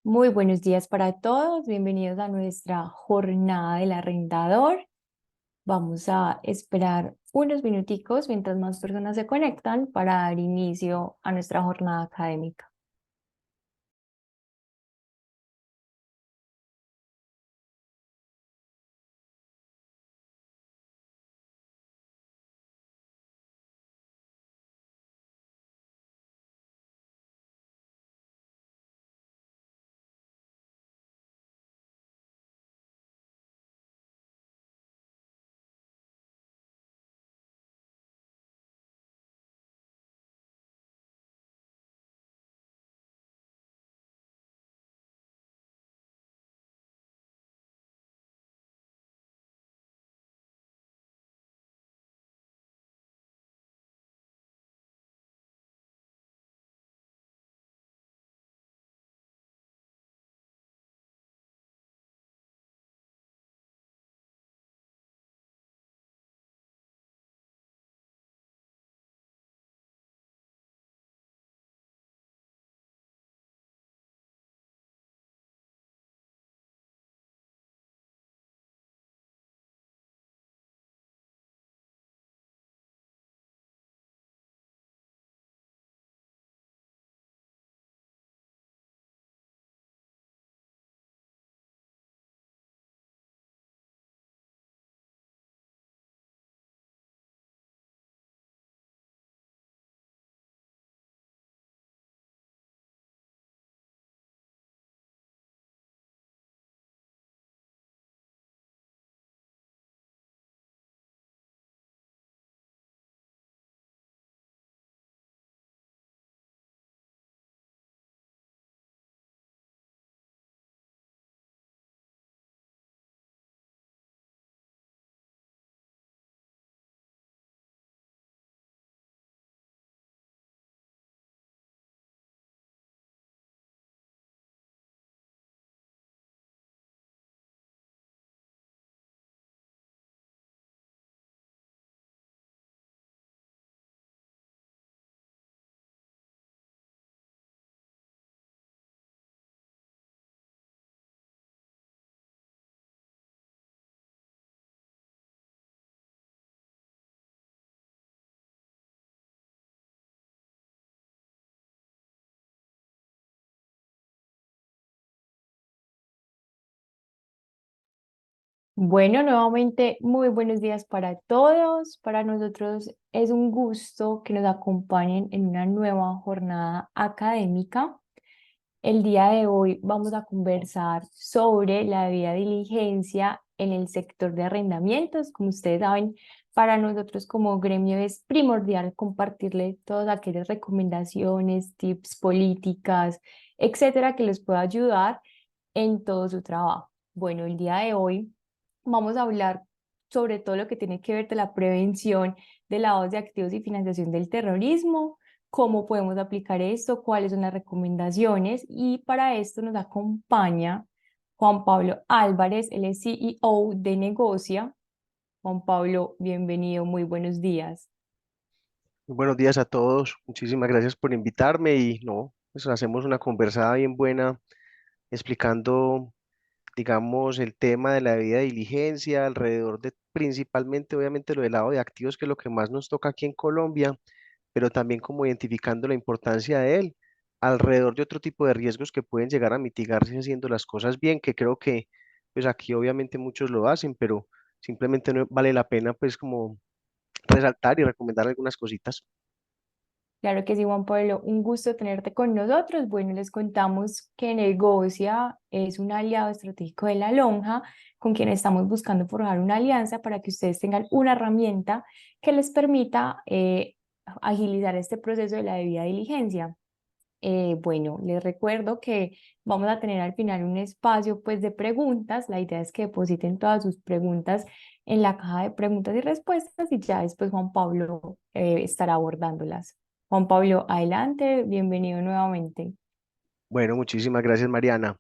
Muy buenos días para todos. Bienvenidos a nuestra jornada del arrendador. Vamos a esperar unos minuticos mientras más personas se conectan para dar inicio a nuestra jornada académica. Bueno, nuevamente muy buenos días para todos. Para nosotros es un gusto que nos acompañen en una nueva jornada académica. El día de hoy vamos a conversar sobre la debida diligencia en el sector de arrendamientos. Como ustedes saben, para nosotros como gremio es primordial compartirle todas aquellas recomendaciones, tips, políticas, etcétera, que les pueda ayudar en todo su trabajo. Bueno, el día de hoy vamos a hablar sobre todo lo que tiene que ver de la prevención de lavado de activos y financiación del terrorismo, cómo podemos aplicar esto, cuáles son las recomendaciones, y para esto nos acompaña Juan Pablo Álvarez, él es CEO de Negocia. Juan Pablo, bienvenido, muy buenos días. Muy buenos días a todos. Muchísimas gracias por invitarme y no, pues hacemos una conversada bien buena explicando, digamos, el tema de la debida diligencia alrededor de principalmente, obviamente, lo del lado de activos, que es lo que más nos toca aquí en Colombia, pero también como identificando la importancia de él alrededor de otro tipo de riesgos que pueden llegar a mitigarse haciendo las cosas bien, que creo que pues aquí obviamente muchos lo hacen, pero simplemente no vale la pena pues como resaltar y recomendar algunas cositas. Claro que sí, Juan Pablo, un gusto tenerte con nosotros. Bueno, les contamos que Negocia es un aliado estratégico de La Lonja, con quien estamos buscando forjar una alianza para que ustedes tengan una herramienta que les permita agilizar este proceso de la debida diligencia. Bueno, les recuerdo que vamos a tener al final un espacio pues de preguntas. La idea es que depositen todas sus preguntas en la caja de preguntas y respuestas y ya después Juan Pablo estará abordándolas. Juan Pablo, adelante, bienvenido nuevamente. Bueno, muchísimas gracias, Mariana.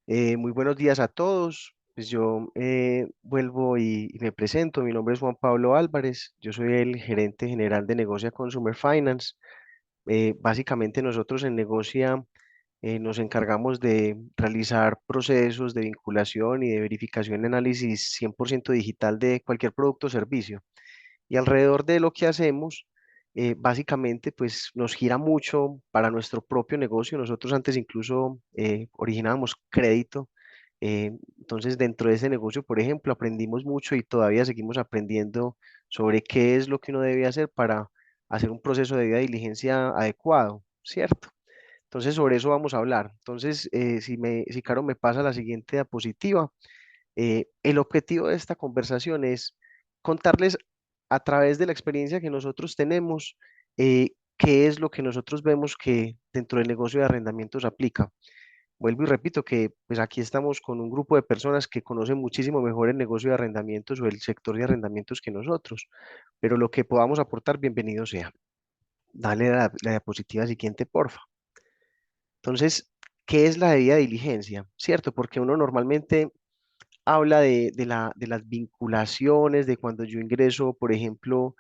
Muy buenos días a todos. Pues yo vuelvo y me presento. Mi nombre es Juan Pablo Álvarez. Yo soy el gerente general de Negocia Consumer Finance. Básicamente nosotros en Negocia Nos encargamos de realizar procesos de vinculación y de verificación y análisis 100% digital de cualquier producto o servicio. Y alrededor de lo que hacemos, básicamente, pues nos gira mucho para nuestro propio negocio. Nosotros antes incluso originábamos crédito. Entonces, dentro de ese negocio, por ejemplo, aprendimos mucho y todavía seguimos aprendiendo sobre qué es lo que uno debe hacer para hacer un proceso de debida diligencia adecuado, ¿cierto? Entonces, sobre eso vamos a hablar. Entonces, si Caro me pasa la siguiente diapositiva, el objetivo de esta conversación es contarles a través de la experiencia que nosotros tenemos, qué es lo que nosotros vemos que dentro del negocio de arrendamientos aplica. Vuelvo y repito que pues aquí estamos con un grupo de personas que conocen muchísimo mejor el negocio de arrendamientos o el sector de arrendamientos que nosotros, pero lo que podamos aportar, bienvenido sea. Dale la diapositiva siguiente, porfa. Entonces, ¿qué es la debida diligencia? ¿Cierto? Porque uno normalmente habla de las vinculaciones, de cuando yo ingreso, por ejemplo,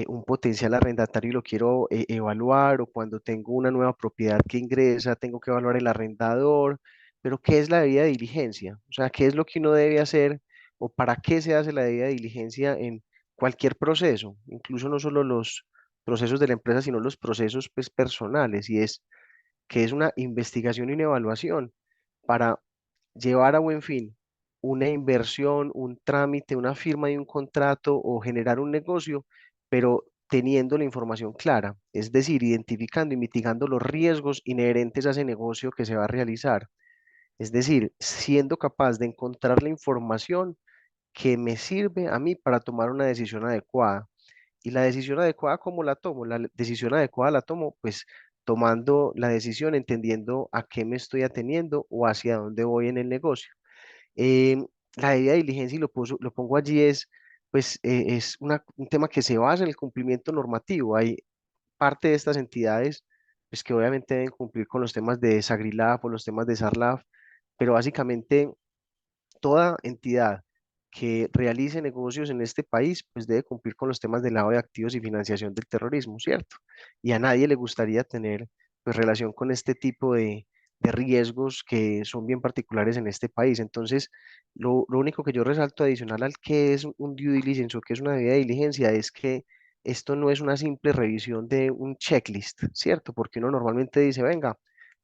un potencial arrendatario y lo quiero evaluar, o cuando tengo una nueva propiedad que ingresa, tengo que evaluar el arrendador, pero ¿qué es la debida diligencia? O sea, ¿qué es lo que uno debe hacer o para qué se hace la debida diligencia en cualquier proceso, incluso no solo los procesos de la empresa, sino los procesos pues, personales, y es que es una investigación y una evaluación para llevar a buen fin una inversión, un trámite, una firma de un contrato o generar un negocio, pero teniendo la información clara, es decir, identificando y mitigando los riesgos inherentes a ese negocio que se va a realizar. Es decir, siendo capaz de encontrar la información que me sirve a mí para tomar una decisión adecuada. Y la decisión adecuada, ¿cómo la tomo? La decisión adecuada la tomo, pues tomando la decisión, entendiendo a qué me estoy ateniendo o hacia dónde voy en el negocio. Em, la debida diligencia, y lo pongo allí, es un tema que se basa en el cumplimiento normativo. Hay parte de estas entidades, pues que obviamente deben cumplir con los temas de SAGRILAF o los temas de SARLAF, pero básicamente toda entidad que realice negocios en este país, pues debe cumplir con los temas de lavado de activos y financiación del terrorismo, ¿cierto? Y a nadie le gustaría tener pues relación con este tipo de riesgos que son bien particulares en este país. Entonces, lo único que yo resalto adicional al que es un due diligence o que es una debida diligencia es que esto no es una simple revisión de un checklist, ¿cierto? Porque uno normalmente dice, venga,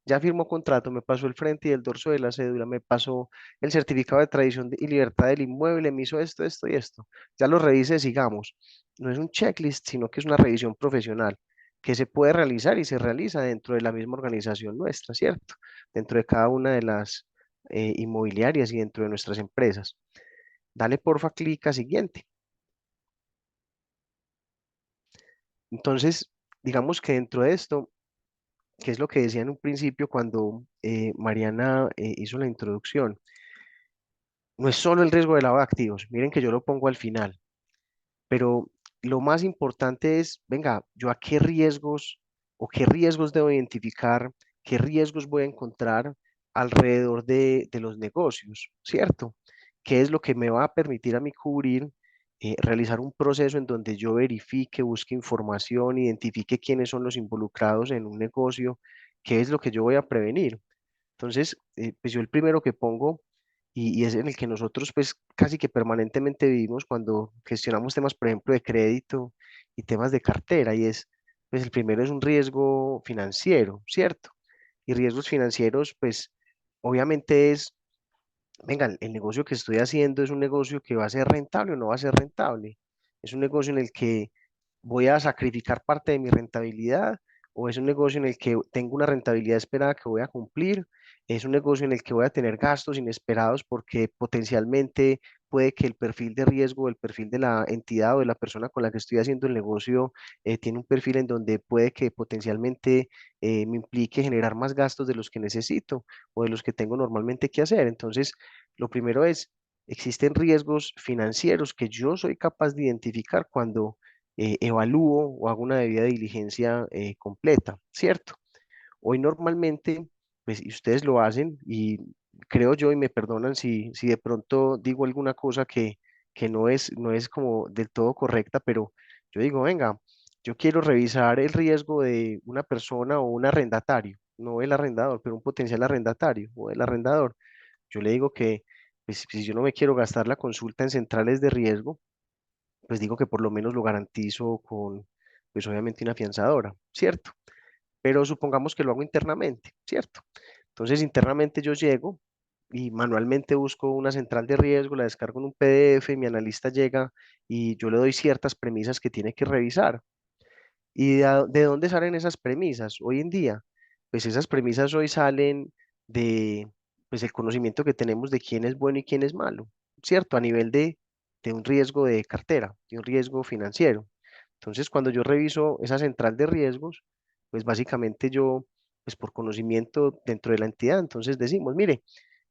ya firmó contrato, me pasó el frente y el dorso de la cédula, me pasó el certificado de tradición y libertad del inmueble, me hizo esto, esto y esto. Ya lo revise, sigamos. No es un checklist, sino que es una revisión profesional que se puede realizar y se realiza dentro de la misma organización nuestra, ¿cierto? Dentro de cada una de las inmobiliarias y dentro de nuestras empresas. Dale porfa clic a siguiente. Entonces, digamos que dentro de esto, que es lo que decía en un principio cuando Mariana hizo la introducción, no es solo el riesgo de lavado de activos, miren que yo lo pongo al final. Pero lo más importante es, venga, yo a qué riesgos o qué riesgos debo identificar, qué riesgos voy a encontrar alrededor de los negocios, ¿cierto? ¿Qué es lo que me va a permitir a mí cubrir, realizar un proceso en donde yo verifique, busque información, identifique quiénes son los involucrados en un negocio, qué es lo que yo voy a prevenir? Entonces, pues yo el primero que pongo y es en el que nosotros pues casi que permanentemente vivimos cuando gestionamos temas, por ejemplo, de crédito y temas de cartera, y es, pues el primero es un riesgo financiero, ¿cierto? Y riesgos financieros, pues obviamente es, venga, el negocio que estoy haciendo es un negocio que va a ser rentable o no va a ser rentable. Es un negocio en el que voy a sacrificar parte de mi rentabilidad, o es un negocio en el que tengo una rentabilidad esperada que voy a cumplir, es un negocio en el que voy a tener gastos inesperados porque potencialmente puede que el perfil de riesgo, el perfil de la entidad o de la persona con la que estoy haciendo el negocio tiene un perfil en donde puede que potencialmente me implique generar más gastos de los que necesito o de los que tengo normalmente que hacer. Entonces, lo primero es, existen riesgos financieros que yo soy capaz de identificar cuando evalúo o hago una debida diligencia completa, ¿cierto? Hoy normalmente, pues, y ustedes lo hacen, y creo yo, y me perdonan si de pronto digo alguna cosa que no es como del todo correcta, pero yo digo, venga, yo quiero revisar el riesgo de una persona o un arrendatario. no el arrendador, pero un potencial arrendatario o el arrendador. Yo le digo que pues, si yo no me quiero gastar la consulta en centrales de riesgo, pues digo que por lo menos lo garantizo con, pues obviamente una fianzadora, ¿cierto? Pero supongamos que lo hago internamente, ¿cierto? Entonces internamente yo llego y manualmente busco una central de riesgo, la descargo en un PDF, mi analista llega y yo le doy ciertas premisas que tiene que revisar. ¿Y de dónde salen esas premisas hoy en día? Pues esas premisas hoy salen de pues el conocimiento que tenemos de quién es bueno y quién es malo, ¿cierto? A nivel de un riesgo de cartera, de un riesgo financiero. Entonces, cuando yo reviso esa central de riesgos, pues básicamente yo, pues por conocimiento dentro de la entidad, entonces decimos, mire,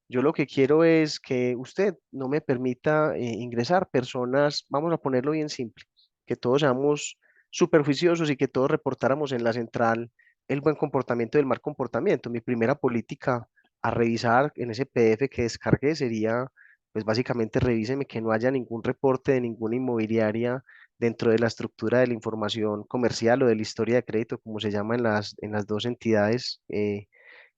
yo lo que quiero es que usted no me permita ingresar personas, vamos a ponerlo bien simple, que todos seamos superficiosos y que todos reportáramos en la central el buen comportamiento y el mal comportamiento. Mi primera política a revisar en ese PDF que descargué sería, pues básicamente revíseme que no haya ningún reporte de ninguna inmobiliaria dentro de la estructura de la información comercial o de la historia de crédito, como se llama en las dos entidades.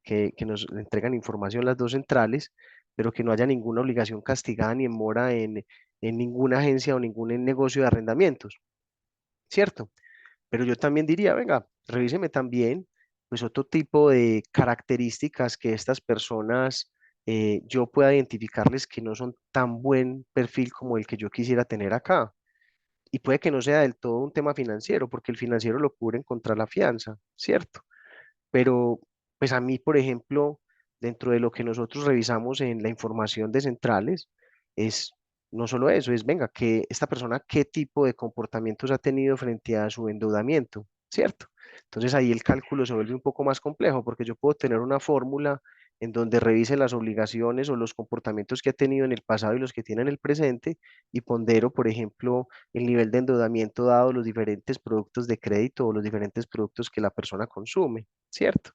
Que nos entregan información las dos centrales, pero que no haya ninguna obligación castigada ni en mora en ninguna agencia o ningún negocio de arrendamientos, ¿cierto? Pero yo también diría, venga, revíseme también, pues otro tipo de características que estas personas yo pueda identificarles que no son tan buen perfil como el que yo quisiera tener acá. Y puede que no sea del todo un tema financiero, porque el financiero lo cubren contra la fianza, ¿cierto? Pero pues a mí, por ejemplo, dentro de lo que nosotros revisamos en la información de centrales, es no solo eso, es, venga, que esta persona qué tipo de comportamientos ha tenido frente a su endeudamiento, ¿cierto? Entonces ahí el cálculo se vuelve un poco más complejo porque yo puedo tener una fórmula en donde revise las obligaciones o los comportamientos que ha tenido en el pasado y los que tiene en el presente y pondero, por ejemplo, el nivel de endeudamiento dado los diferentes productos de crédito o los diferentes productos que la persona consume. ¿Cierto?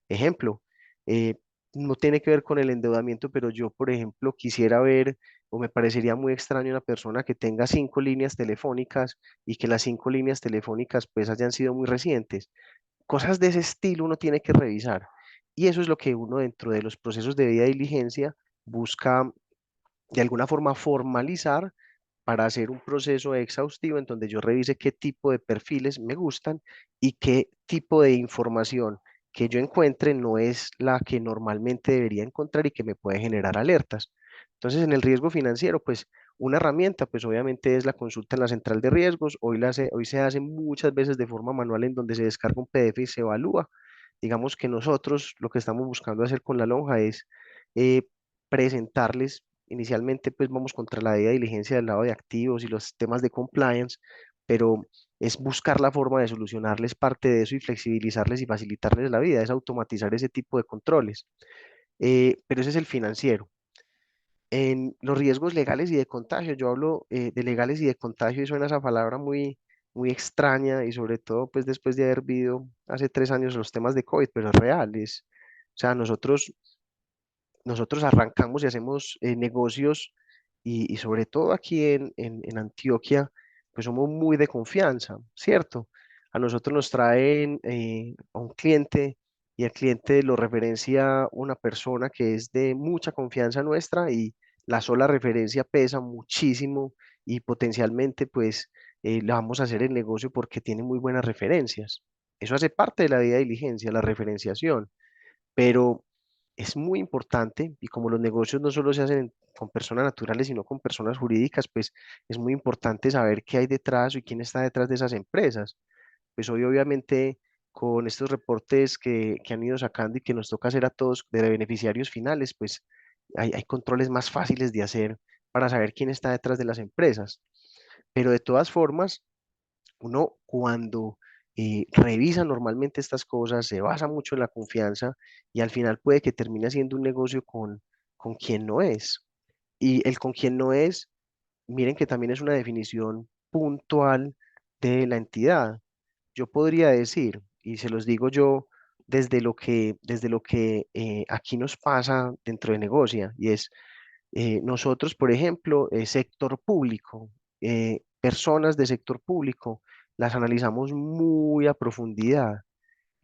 Ejemplo, eh, no tiene que ver con el endeudamiento, pero yo, por ejemplo, quisiera ver o me parecería muy extraño una persona que tenga 5 líneas telefónicas y que las 5 líneas telefónicas pues hayan sido muy recientes. Cosas de ese estilo uno tiene que revisar. Y eso es lo que uno dentro de los procesos de debida diligencia busca de alguna forma formalizar para hacer un proceso exhaustivo en donde yo revise qué tipo de perfiles me gustan y qué tipo de información que yo encuentre no es la que normalmente debería encontrar y que me puede generar alertas. Entonces, en el riesgo financiero, pues una herramienta, pues obviamente es la consulta en la central de riesgos. Hoy se hace muchas veces de forma manual en donde se descarga un PDF y se evalúa. Digamos que nosotros lo que estamos buscando hacer con la lonja es eh, presentarles. Inicialmente, pues vamos contra la debida diligencia del lado de activos y los temas de compliance, pero es buscar la forma de solucionarles parte de eso y flexibilizarles y facilitarles la vida, es automatizar ese tipo de controles. Pero ese es el financiero. En los riesgos legales y de contagio, yo hablo de legales y de contagio y suena esa palabra muy extraña y sobre todo pues después de haber vivido hace 3 años los temas de COVID, pero es real, o sea, nosotros arrancamos y hacemos negocios y sobre todo aquí en Antioquia, pues somos muy de confianza, ¿cierto? A nosotros nos traen a un cliente y el cliente lo referencia una persona que es de mucha confianza nuestra y la sola referencia pesa muchísimo y potencialmente pues le vamos a hacer el negocio porque tiene muy buenas referencias. Eso hace parte de la debida diligencia, la referenciación, pero es muy importante y como los negocios no solo se hacen con personas naturales, sino con personas jurídicas, pues es muy importante saber qué hay detrás y quién está detrás de esas empresas. Pues hoy obviamente con estos reportes que han ido sacando y que nos toca hacer a todos de beneficiarios finales, pues hay controles más fáciles de hacer para saber quién está detrás de las empresas. Pero de todas formas, uno cuando revisa normalmente estas cosas, se basa mucho en la confianza y al final puede que termine haciendo un negocio con quien no es. Y el con quien no es, miren que también es una definición puntual de la entidad. Yo podría decir, y se los digo yo desde lo que aquí nos pasa dentro de Negocia, y es nosotros, por ejemplo, sector público, personas de sector público, las analizamos muy a profundidad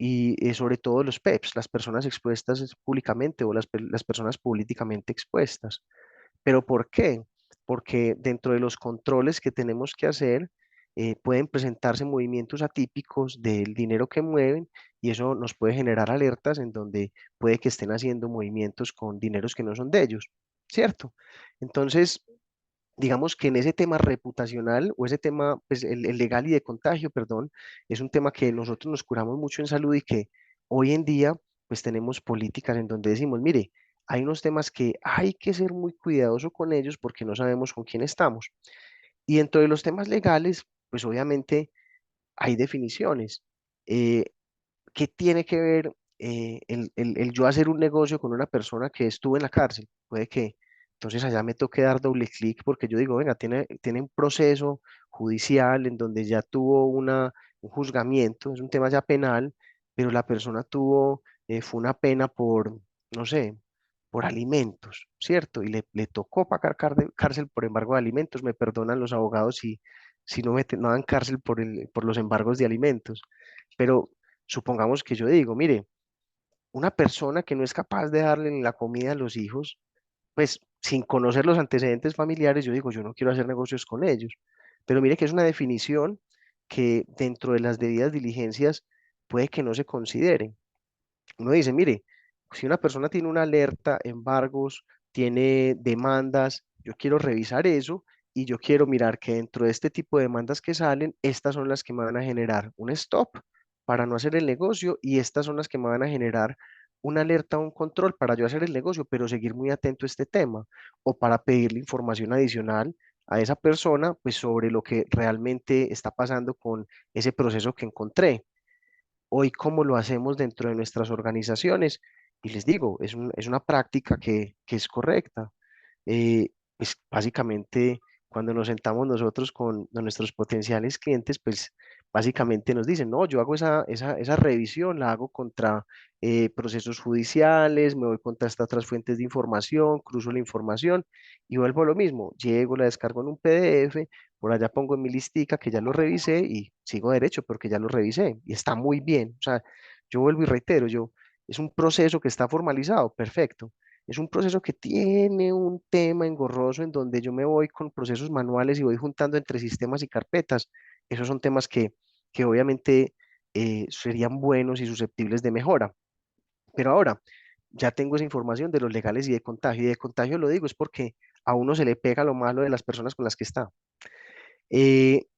y sobre todo los PEPs, las personas expuestas públicamente o las personas políticamente expuestas. ¿Pero por qué? Porque dentro de los controles que tenemos que hacer, pueden presentarse movimientos atípicos del dinero que mueven y eso nos puede generar alertas en donde puede que estén haciendo movimientos con dineros que no son de ellos, ¿cierto? Entonces, digamos que en ese tema reputacional o ese tema, pues el legal y de contagio, perdón, es un tema que nosotros nos curamos mucho en salud y que hoy en día pues tenemos políticas en donde decimos, mire, hay unos temas que hay que ser muy cuidadoso con ellos porque no sabemos con quién estamos. Y dentro de los temas legales, pues obviamente hay definiciones. Eh, ¿Qué tiene que ver el yo hacer un negocio con una persona que estuvo en la cárcel? Puede que entonces allá me toque dar doble clic porque yo digo, venga, tiene un proceso judicial en donde ya tuvo un juzgamiento, es un tema ya penal, pero la persona fue una pena por, no sé, por alimentos, ¿cierto? Y le tocó pagar cárcel por embargo de alimentos. Me perdonan los abogados si no dan cárcel por los embargos de alimentos. Pero supongamos que yo digo, mire, una persona que no es capaz de darle ni la comida a los hijos, pues sin conocer los antecedentes familiares, yo digo, yo no quiero hacer negocios con ellos. Pero mire que es una definición que dentro de las debidas diligencias puede que no se considere. Uno dice, mire, si una persona tiene una alerta, embargos, tiene demandas, yo quiero revisar eso y yo quiero mirar que dentro de este tipo de demandas que salen, estas son las que me van a generar un stop para no hacer el negocio y estas son las que me van a generar una alerta o un control para yo hacer el negocio, pero seguir muy atento a este tema o para pedirle información adicional a esa persona, pues sobre lo que realmente está pasando con ese proceso que encontré hoy cómo lo hacemos dentro de nuestras organizaciones. Y les digo, es una práctica que es correcta. Pues básicamente, cuando nos sentamos nosotros con nuestros potenciales clientes, pues básicamente nos dicen, no, yo hago esa revisión, la hago contra procesos judiciales, me voy contra estas otras fuentes de información, cruzo la información y vuelvo a lo mismo, llego, la descargo en un PDF, por allá pongo en mi listica que ya lo revisé y sigo derecho porque ya lo revisé y está muy bien. O sea, yo vuelvo y reitero, es un proceso que está formalizado, perfecto. Es un proceso que tiene un tema engorroso en donde yo me voy con procesos manuales y voy juntando entre sistemas y carpetas. Esos son temas que obviamente serían buenos y susceptibles de mejora. Pero ahora, ya tengo esa información de los legales y de contagio. Y de contagio lo digo, es porque a uno se le pega lo malo de las personas con las que está.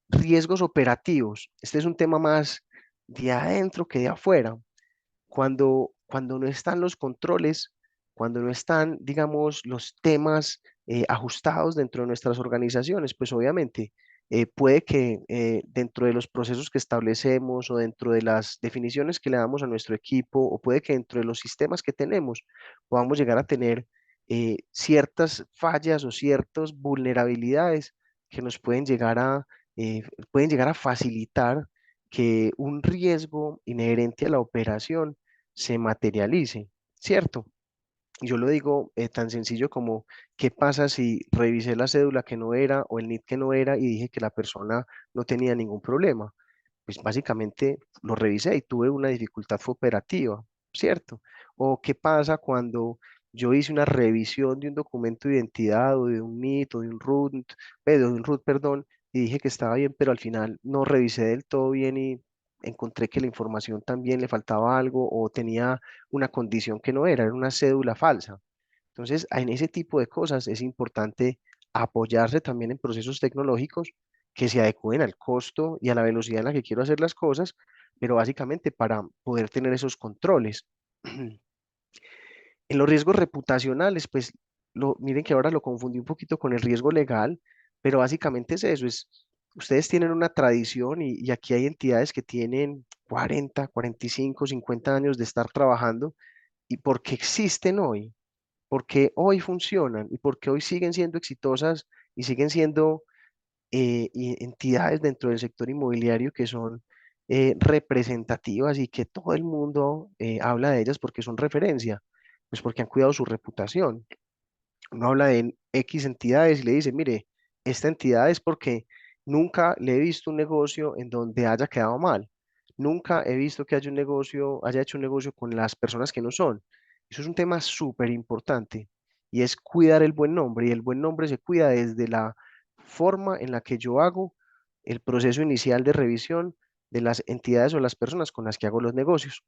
Riesgos operativos. Este es un tema más de adentro que de afuera. Cuando no están los controles, cuando no están, digamos, los temas ajustados dentro de nuestras organizaciones, pues obviamente puede que dentro de los procesos que establecemos o dentro de las definiciones que le damos a nuestro equipo o puede que dentro de los sistemas que tenemos podamos llegar a tener ciertas fallas o ciertas vulnerabilidades que nos eh, pueden llegar a facilitar que un riesgo inherente a la operación se materialice, ¿cierto? Yo lo digo tan sencillo como, ¿qué pasa si revisé la cédula que no era o el NIT que no era y dije que la persona no tenía ningún problema? Pues básicamente lo revisé y tuve una dificultad fue operativa, ¿cierto? O qué pasa cuando yo hice una revisión de un documento de identidad o de un NIT o de un RUT, de un RUT, perdón, y dije que estaba bien, pero al final no revisé del todo bien y encontré que la información también le faltaba algo o tenía una condición que no era una cédula falsa. Entonces, en ese tipo de cosas es importante apoyarse también en procesos tecnológicos que se adecúen al costo y a la velocidad en la que quiero hacer las cosas, pero básicamente para poder tener esos controles. En los riesgos reputacionales, pues miren que ahora lo confundí un poquito con el riesgo legal, pero básicamente es eso, ustedes tienen una tradición y aquí hay entidades que tienen 40, 45, 50 años de estar trabajando y porque existen hoy, porque hoy funcionan y porque hoy siguen siendo exitosas y siguen siendo entidades dentro del sector inmobiliario que son representativas y que todo el mundo habla de ellas porque son referencia, pues porque han cuidado su reputación. Uno habla de X entidades y le dice, mire, esta entidad es porque nunca le he visto un negocio en donde haya quedado mal. nunca he visto que haya hecho un negocio con las personas que no son. Eso es un tema súper importante y es cuidar el buen nombre y el buen nombre se cuida desde la forma en la que yo hago el proceso inicial de revisión de las entidades o las personas con las que hago los negocios.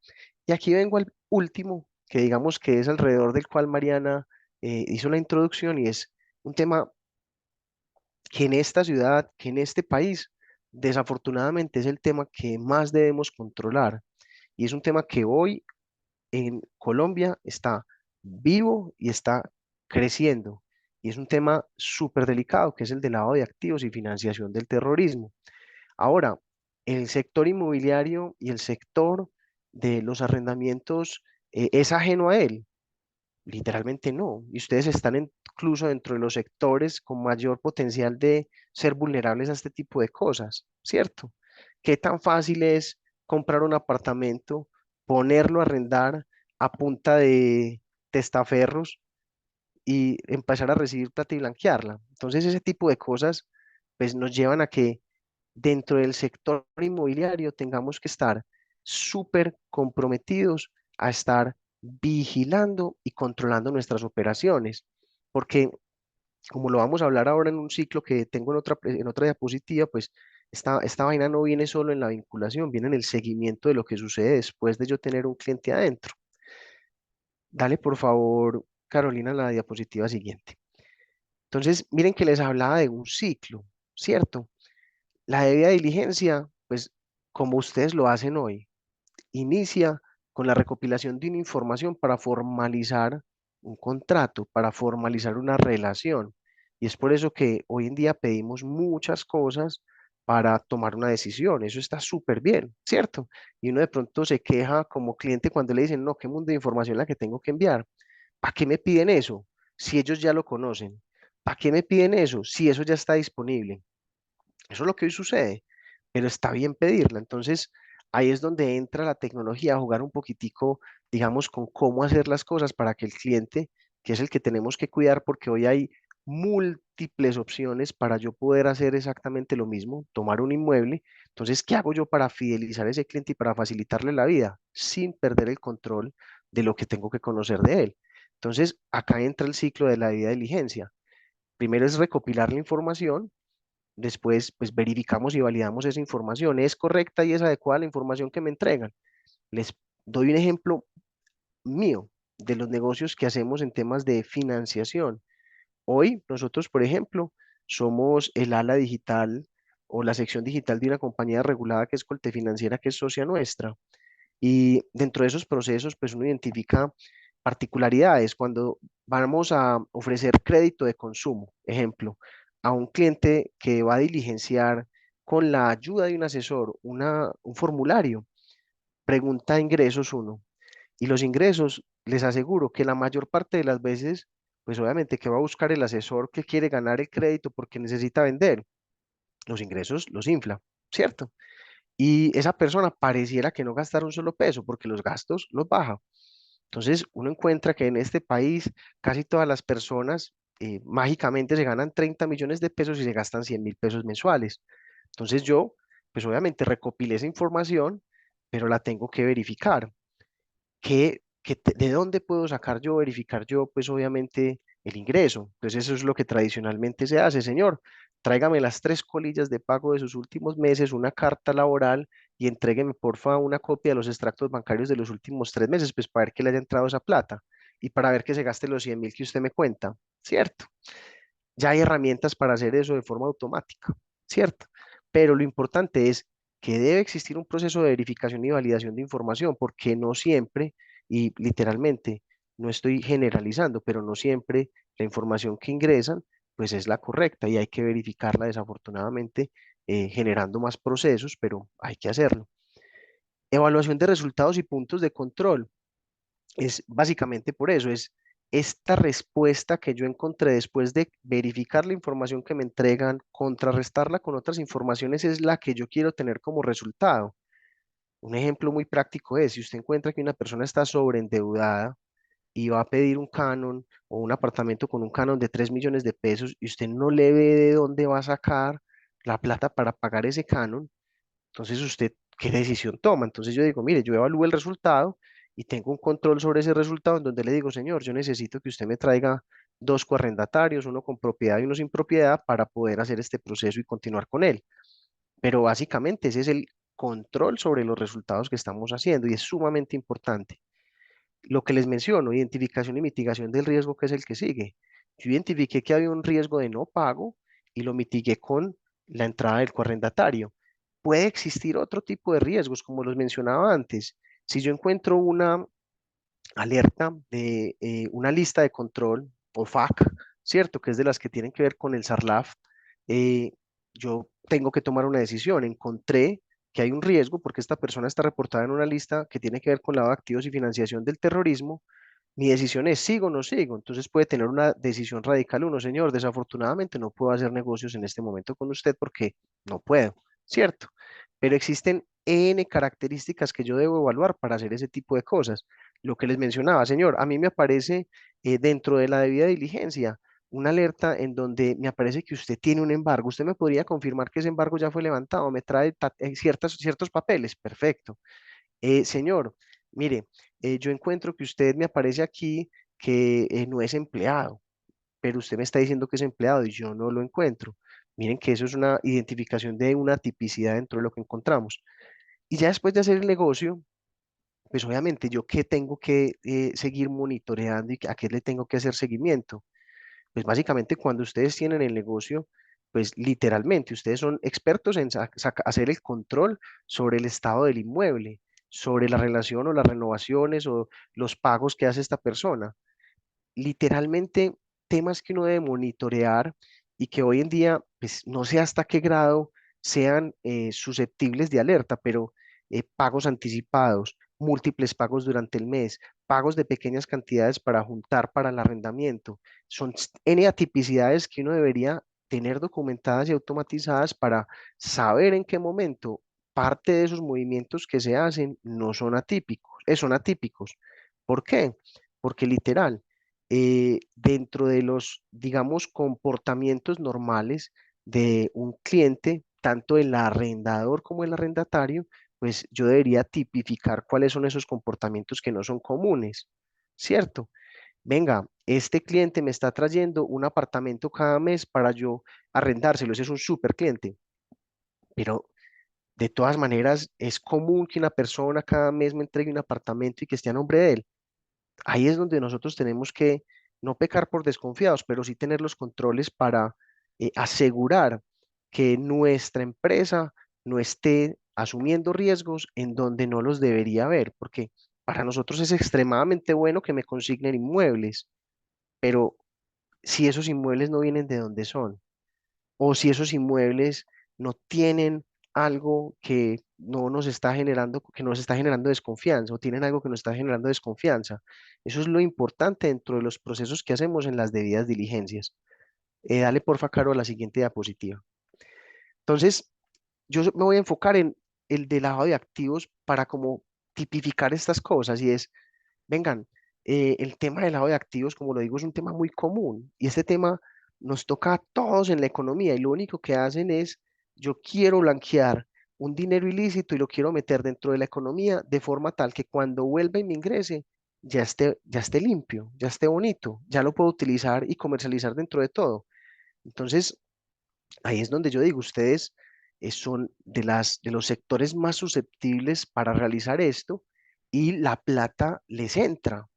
Y aquí vengo al último, que digamos que es alrededor del cual Mariana hizo la introducción y es un tema que en esta ciudad, que en este país, desafortunadamente es el tema que más debemos controlar. Y es un tema que hoy en Colombia está vivo y está creciendo. Y es un tema súper delicado, que es el de lavado de activos y financiación del terrorismo. Ahora, el sector inmobiliario y el sector de los arrendamientos es ajeno a él. Literalmente no. Y ustedes están incluso dentro de los sectores con mayor potencial de ser vulnerables a este tipo de cosas, ¿cierto? ¿Qué tan fácil es comprar un apartamento, ponerlo a arrendar a punta de testaferros y empezar a recibir plata y blanquearla? Entonces, ese tipo de cosas, pues nos llevan a que dentro del sector inmobiliario tengamos que estar súper comprometidos a estar vigilando y controlando nuestras operaciones, porque como lo vamos a hablar ahora en un ciclo que tengo en otra diapositiva, pues esta vaina no viene solo en la vinculación, viene en el seguimiento de lo que sucede después de yo tener un cliente adentro. Dale, por favor, Carolina, la diapositiva siguiente. Entonces, miren que les hablaba de un ciclo, ¿cierto? La debida diligencia, pues como ustedes lo hacen hoy, inicia con la recopilación de una información para formalizar un contrato, para formalizar una relación. Y es por eso que hoy en día pedimos muchas cosas para tomar una decisión. Eso está súper bien, ¿cierto? Y uno de pronto se queja como cliente cuando le dicen, no, ¿qué mundo de información la que tengo que enviar? ¿Para qué me piden eso si ellos ya lo conocen? ¿Para qué me piden eso si eso ya está disponible? Eso es lo que hoy sucede, pero está bien pedirla. Entonces, ahí es donde entra la tecnología a jugar un poquitico, digamos, con cómo hacer las cosas para que el cliente, que es el que tenemos que cuidar, porque hoy hay múltiples opciones para yo poder hacer exactamente lo mismo, tomar un inmueble. Entonces, ¿qué hago yo para fidelizar a ese cliente y para facilitarle la vida sin perder el control de lo que tengo que conocer de él? Entonces, acá entra el ciclo de la debida diligencia. Primero es recopilar la información. Después, pues verificamos y validamos esa información. ¿Es correcta y es adecuada la información que me entregan? Les doy un ejemplo mío de los negocios que hacemos en temas de financiación. Hoy nosotros, por ejemplo, somos el ala digital o la sección digital de una compañía regulada que es Colte Financiera, que es socia nuestra. Y dentro de esos procesos, pues uno identifica particularidades cuando vamos a ofrecer crédito de consumo, ejemplo, a un cliente que va a diligenciar con la ayuda de un asesor un formulario, pregunta ingresos uno. Y los ingresos, les aseguro que la mayor parte de las veces, pues obviamente que va a buscar el asesor que quiere ganar el crédito porque necesita vender, los ingresos los infla, ¿cierto? Y esa persona pareciera que no gastar un solo peso porque los gastos los baja. Entonces, uno encuentra que en este país casi todas las personas mágicamente se ganan 30 millones de pesos y se gastan 100.000 pesos mensuales. Entonces yo, pues obviamente recopilé esa información, pero la tengo que verificar. ¿De dónde puedo sacar yo, verificar yo, pues obviamente el ingreso? Entonces eso es lo que tradicionalmente se hace, señor. Tráigame las 3 colillas de pago de sus últimos meses, una carta laboral y entrégueme porfa una copia de los extractos bancarios de los últimos 3 meses, pues para ver que le haya entrado esa plata y para ver que se gaste los 100.000 que usted me cuenta, ¿cierto? Ya hay herramientas para hacer eso de forma automática, ¿cierto? Pero lo importante es que debe existir un proceso de verificación y validación de información, porque no siempre, y literalmente, no estoy generalizando, pero no siempre la información que ingresan, pues es la correcta y hay que verificarla desafortunadamente, generando más procesos, pero hay que hacerlo. Evaluación de resultados y puntos de control. Es básicamente por eso, es esta respuesta que yo encontré después de verificar la información que me entregan, contrarrestarla con otras informaciones, es la que yo quiero tener como resultado. Un ejemplo muy práctico es, si usted encuentra que una persona está sobreendeudada y va a pedir un canon o un apartamento con un canon de 3 millones de pesos y usted no le ve de dónde va a sacar la plata para pagar ese canon, entonces usted ¿qué decisión toma? Entonces yo digo, mire, yo evalúo el resultado y tengo un control sobre ese resultado en donde le digo, señor, yo necesito que usted me traiga dos coarrendatarios, uno con propiedad y uno sin propiedad, para poder hacer este proceso y continuar con él. Pero básicamente ese es el control sobre los resultados que estamos haciendo y es sumamente importante. Lo que les menciono, identificación y mitigación del riesgo, que es el que sigue. Yo identifiqué que había un riesgo de no pago y lo mitigué con la entrada del coarrendatario. Puede existir otro tipo de riesgos, como los mencionaba antes. Si yo encuentro una alerta de una lista de control o FAC, ¿cierto? Que es de las que tienen que ver con el SARLAF, eh, yo tengo que tomar una decisión. Encontré que hay un riesgo porque esta persona está reportada en una lista que tiene que ver con lavado de activos y financiación del terrorismo. Mi decisión es sigo o no sigo. Entonces puede tener una decisión radical uno, señor, desafortunadamente no puedo hacer negocios en este momento con usted porque no puedo, ¿cierto? Pero existen N características que yo debo evaluar para hacer ese tipo de cosas. Lo que les mencionaba, señor, a mí me aparece dentro de la debida diligencia una alerta en donde me aparece que usted tiene un embargo. ¿Usted me podría confirmar que ese embargo ya fue levantado? ¿Me trae ciertos papeles? Perfecto. Señor, mire, yo encuentro que usted me aparece aquí que no es empleado, pero usted me está diciendo que es empleado y yo no lo encuentro. Miren que eso es una identificación de una tipicidad dentro de lo que encontramos. Y ya después de hacer el negocio, pues obviamente yo qué tengo que seguir monitoreando y a qué le tengo que hacer seguimiento. Pues básicamente cuando ustedes tienen el negocio, pues literalmente ustedes son expertos en hacer el control sobre el estado del inmueble, sobre la relación o las renovaciones o los pagos que hace esta persona. Literalmente temas que uno debe monitorear y que hoy en día, pues no sé hasta qué grado sean susceptibles de alerta, pero pagos anticipados, múltiples pagos durante el mes, pagos de pequeñas cantidades para juntar para el arrendamiento, son N atipicidades que uno debería tener documentadas y automatizadas para saber en qué momento parte de esos movimientos que se hacen no son atípicos, son atípicos. ¿Por qué? Porque literal, dentro de los, digamos, comportamientos normales de un cliente, tanto el arrendador como el arrendatario, pues yo debería tipificar cuáles son esos comportamientos que no son comunes, ¿cierto? Venga, este cliente me está trayendo un apartamento cada mes para yo arrendárselo, ese es un super cliente, pero de todas maneras es común que una persona cada mes me entregue un apartamento y que esté a nombre de él. Ahí es donde nosotros tenemos que no pecar por desconfiados, pero sí tener los controles para asegurar que nuestra empresa no esté asumiendo riesgos en donde no los debería haber, porque para nosotros es extremadamente bueno que me consignen inmuebles, pero si esos inmuebles no vienen de donde son, o si esos inmuebles no tienen algo que no nos está generando, que nos está generando desconfianza, o tienen algo que nos está generando desconfianza. Eso es lo importante dentro de los procesos que hacemos en las debidas diligencias. Dale porfa, Caro, a la siguiente diapositiva. Entonces, me voy a enfocar en el de lavado de activos para como tipificar estas cosas y es, vengan, el tema del lavado de activos, como lo digo, es un tema muy común y este tema nos toca a todos en la economía y lo único que hacen es, yo quiero blanquear un dinero ilícito y lo quiero meter dentro de la economía de forma tal que cuando vuelva y me ingrese, ya esté limpio, ya esté bonito, ya lo puedo utilizar y comercializar dentro de todo. Entonces, ahí es donde yo digo, ustedes son de los sectores más susceptibles para realizar esto y la plata les entra.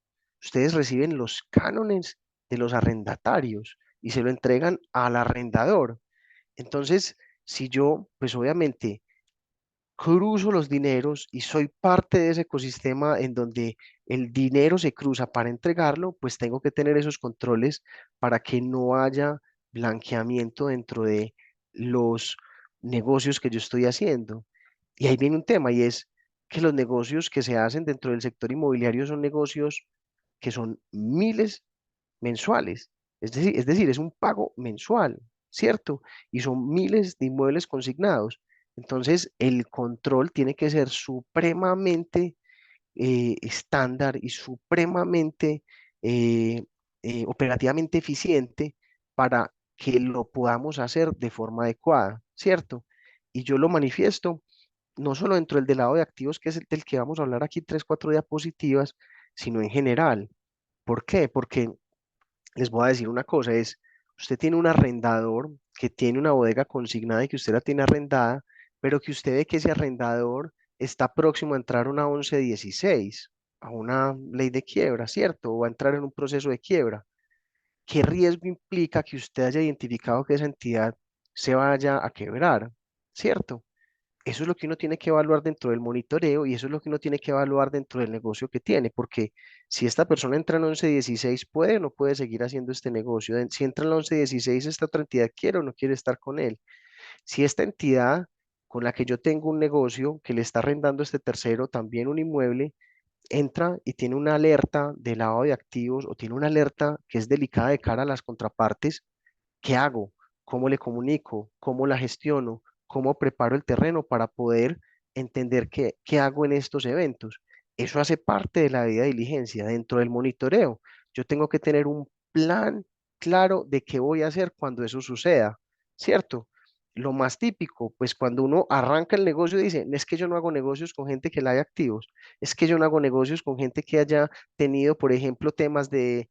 Ustedes reciben los cánones de los arrendatarios y se lo entregan al arrendador. Entonces, si yo, pues obviamente, cruzo los dineros y soy parte de ese ecosistema en donde el dinero se cruza para entregarlo, pues tengo que tener esos controles para que no haya blanqueamiento dentro de los negocios que yo estoy haciendo. Y ahí viene un tema y es que los negocios que se hacen dentro del sector inmobiliario son negocios que son miles mensuales. Es decir, es un pago mensual, ¿cierto? Y son miles de inmuebles consignados. Entonces, el control tiene que ser supremamente estándar y supremamente operativamente eficiente para que lo podamos hacer de forma adecuada, ¿cierto? Y yo lo manifiesto no solo dentro del lado de activos, que es el del que vamos a hablar aquí, tres, cuatro diapositivas, sino en general. ¿Por qué? Porque les voy a decir una cosa, es, usted tiene un arrendador que tiene una bodega consignada y que usted la tiene arrendada, pero que usted ve que ese arrendador está próximo a entrar a una 1116, a una ley de quiebra, ¿cierto? O va a entrar en un proceso de quiebra. ¿Qué riesgo implica que usted haya identificado que esa entidad se vaya a quebrar? ¿Cierto? Eso es lo que uno tiene que evaluar dentro del monitoreo y eso es lo que uno tiene que evaluar dentro del negocio que tiene, porque si esta persona entra en 1116, puede o no puede seguir haciendo este negocio. Si entra en la 1116, esta otra entidad quiere o no quiere estar con él. Si esta entidad con la que yo tengo un negocio que le está arrendando a este tercero también un inmueble, entra y tiene una alerta de lavado de activos o tiene una alerta que es delicada de cara a las contrapartes, ¿qué hago? ¿Cómo le comunico? ¿Cómo la gestiono? ¿Cómo preparo el terreno para poder entender qué hago en estos eventos? Eso hace parte de la debida diligencia. Dentro del monitoreo, yo tengo que tener un plan claro de qué voy a hacer cuando eso suceda, ¿cierto? Lo más típico, pues cuando uno arranca el negocio dice, es que yo no hago negocios con gente que la haya activos, es que yo no hago negocios con gente que haya tenido, por ejemplo, temas de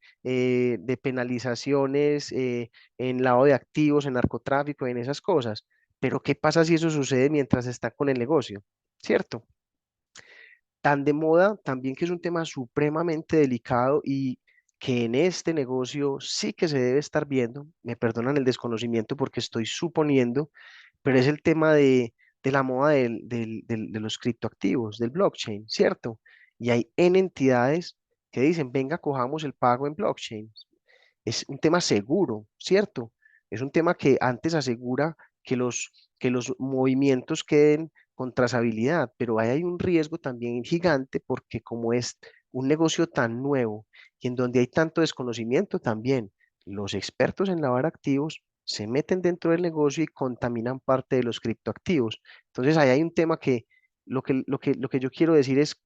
penalizaciones, en lavado de activos, en narcotráfico, en esas cosas. Pero ¿qué pasa si eso sucede mientras está con el negocio? ¿Cierto? Tan de moda también que es un tema supremamente delicado y que en este negocio sí que se debe estar viendo, me perdonan el desconocimiento porque estoy suponiendo, pero es el tema de la moda de los criptoactivos, del blockchain, ¿cierto? Y hay N entidades que dicen, venga, cojamos el pago en blockchain. Es un tema seguro, ¿cierto? Es un tema que antes asegura que los movimientos queden con trazabilidad, pero ahí hay un riesgo también gigante porque como es un negocio tan nuevo y en donde hay tanto desconocimiento también, los expertos en lavar activos se meten dentro del negocio y contaminan parte de los criptoactivos. Entonces ahí hay un tema que lo que yo quiero decir es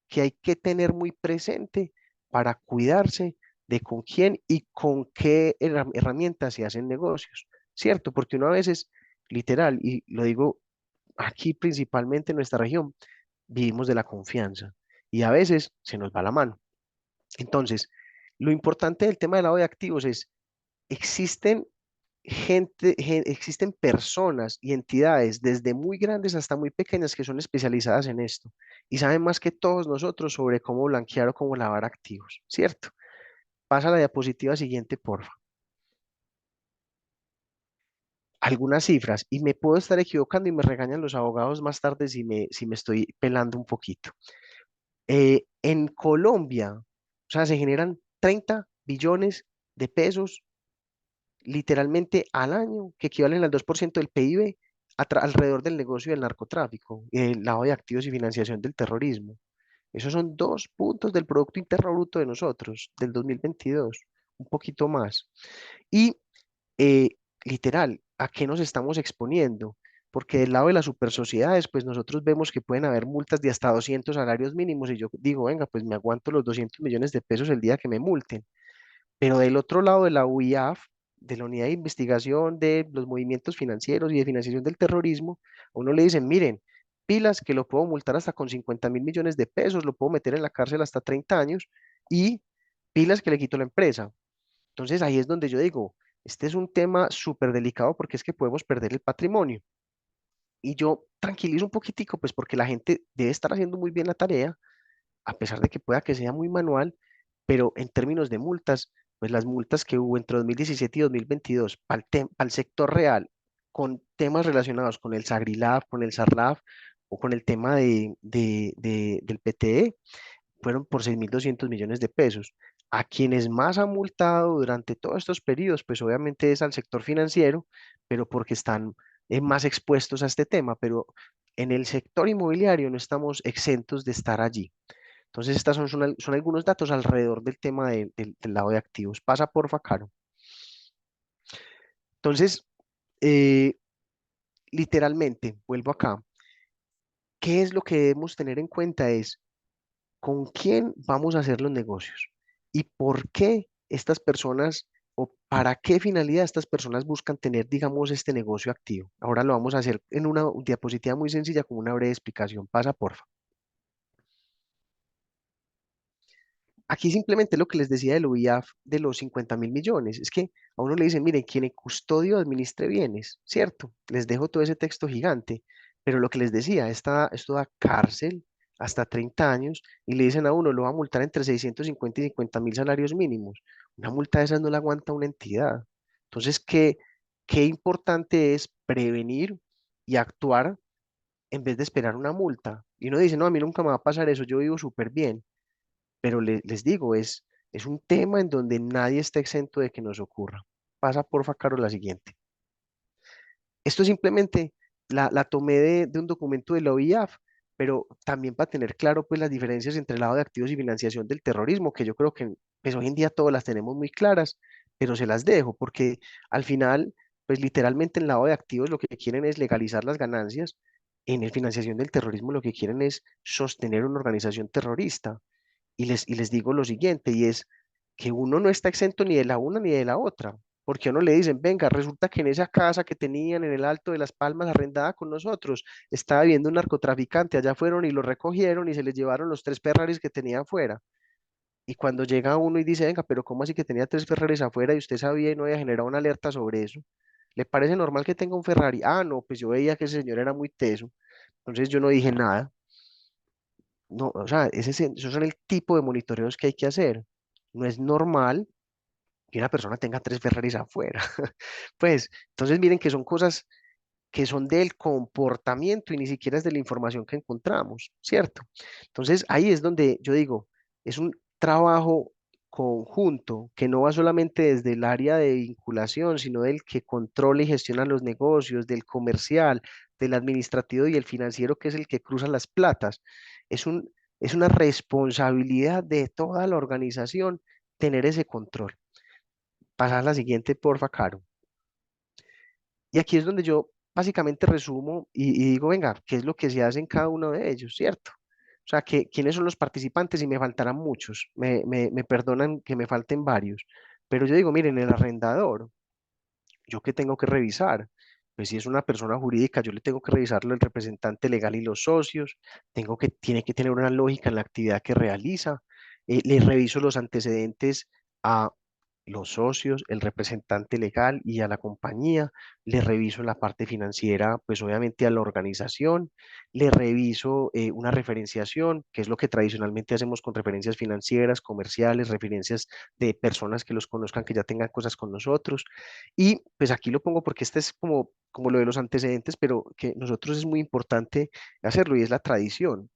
que hay que tener muy presente para cuidarse de con quién y con qué herramientas se hacen negocios, ¿cierto? Porque uno a veces, literal, y lo digo aquí principalmente en nuestra región, vivimos de la confianza y a veces se nos va la mano. Entonces, lo importante del tema del lado de activos es, existen existen personas y entidades desde muy grandes hasta muy pequeñas que son especializadas en esto y saben más que todos nosotros sobre cómo blanquear o cómo lavar activos, ¿cierto? Pasa a la diapositiva siguiente, porfa. Algunas cifras, y me puedo estar equivocando y me regañan los abogados más tarde si me estoy pelando un poquito. En Colombia, o sea, se generan 30 billones de pesos literalmente al año, que equivalen al 2% del PIB alrededor del negocio del narcotráfico, el lavado de activos y financiación del terrorismo. Esos son 2 puntos del Producto Interno Bruto de nosotros, del 2022, un poquito más. Y eh, literal, ¿a qué nos estamos exponiendo? Porque del lado de las supersociedades, pues nosotros vemos que pueden haber multas de hasta 200 salarios mínimos y yo digo, venga, pues me aguanto los 200 millones de pesos el día que me multen. Pero del otro lado de la UIAF, de la Unidad de Investigación de los Movimientos Financieros y de Financiación del Terrorismo, a uno le dicen, miren, pilas que lo puedo multar hasta con 50.000 millones de pesos, lo puedo meter en la cárcel hasta 30 años y pilas que le quito la empresa. Entonces ahí es donde yo digo, este es un tema súper delicado porque es que podemos perder el patrimonio. Y yo tranquilizo un poquitico, pues porque la gente debe estar haciendo muy bien la tarea a pesar de que pueda que sea muy manual, pero en términos de multas, pues las multas que hubo entre 2017 y 2022 para el sector real, con temas relacionados con el SAGRILAB, con el SARLAF o con el tema del PTE, fueron por 6.200 millones de pesos. A quienes más han multado durante todos estos periodos, pues obviamente es al sector financiero, pero porque están más expuestos a este tema, pero en el sector inmobiliario no estamos exentos de estar allí. Entonces, estas son algunos datos alrededor del tema del lado de activos. Pasa, porfa, Caro. Entonces, eh, literalmente, vuelvo acá. ¿Qué es lo que debemos tener en cuenta? Es con quién vamos a hacer los negocios y por qué estas personas o para qué finalidad estas personas buscan tener, digamos, este negocio activo. Ahora lo vamos a hacer en una diapositiva muy sencilla con una breve explicación. Pasa, porfa. Aquí simplemente lo que les decía del OIAF de los 50.000 millones, es que a uno le dicen, miren, quien en custodio administre bienes, ¿cierto? Les dejo todo ese texto gigante, pero lo que les decía, esto da cárcel hasta 30 años y le dicen a uno, lo va a multar entre 650 y 50.000 salarios mínimos. Una multa de esas no la aguanta una entidad. Entonces, qué importante es prevenir y actuar en vez de esperar una multa? Y uno dice, no, a mí nunca me va a pasar eso, yo vivo súper bien, pero les digo, es un tema en donde nadie está exento de que nos ocurra. Pasa, porfa, Caro, la siguiente. Esto simplemente la tomé de un documento de la OIAF, pero también para tener claro pues las diferencias entre el lado de activos y financiación del terrorismo, que yo creo que pues hoy en día todas las tenemos muy claras, pero se las dejo porque al final, pues literalmente en el lado de activos lo que quieren es legalizar las ganancias, en el financiación del terrorismo lo que quieren es sostener una organización terrorista. Y les digo lo siguiente, y es que uno no está exento ni de la una ni de la otra, porque a uno le dicen, venga, resulta que en esa casa que tenían en el Alto de las Palmas arrendada con nosotros, estaba viviendo un narcotraficante, allá fueron y lo recogieron y se les llevaron los tres Ferraris que tenía afuera. Y cuando llega uno y dice, venga, pero ¿cómo así que tenía tres Ferraris afuera y usted sabía y no había generado una alerta sobre eso? ¿Le parece normal que tenga un Ferrari? Ah, no, pues yo veía que ese señor era muy teso, entonces yo no dije nada. No, o sea, esos son el tipo de monitoreos que hay que hacer. No es normal que una persona tenga tres Ferraris afuera. Pues, entonces miren que son cosas que son del comportamiento y ni siquiera es de la información que encontramos, ¿cierto? Entonces ahí es donde yo digo, es un trabajo conjunto que no va solamente desde el área de vinculación, sino del que controla y gestiona los negocios, del comercial, del administrativo y el financiero, que es el que cruza las platas. Es un, es una responsabilidad de toda la organización tener ese control. Pasar a la siguiente, porfa, Caro. Y aquí es donde yo básicamente resumo y digo, venga, ¿qué es lo que se hace en cada uno de ellos, cierto? O sea, ¿quiénes son los participantes? Y me faltarán muchos, me perdonan que me falten varios, pero yo digo, miren, el arrendador, ¿yo qué tengo que revisar? Pues si es una persona jurídica, yo le tengo que revisarlo el representante legal y los socios, tiene que tener una lógica en la actividad que realiza, le reviso los antecedentes a los socios, el representante legal y a la compañía, le reviso la parte financiera, pues obviamente a la organización, le reviso una referenciación, que es lo que tradicionalmente hacemos con referencias financieras, comerciales, referencias de personas que los conozcan, que ya tengan cosas con nosotros. Y pues aquí lo pongo porque este es como lo de los antecedentes, pero que nosotros es muy importante hacerlo y es la tradición.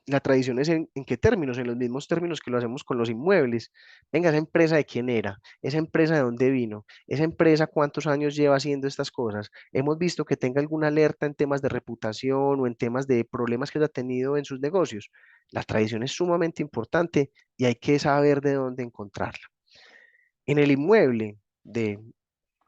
La tradición es en qué términos, en los mismos términos que lo hacemos con los inmuebles. Venga, esa empresa de quién era, esa empresa de dónde vino, esa empresa cuántos años lleva haciendo estas cosas. Hemos visto que tenga alguna alerta en temas de reputación o en temas de problemas que haya tenido en sus negocios. La tradición es sumamente importante y hay que saber de dónde encontrarla. En el inmueble de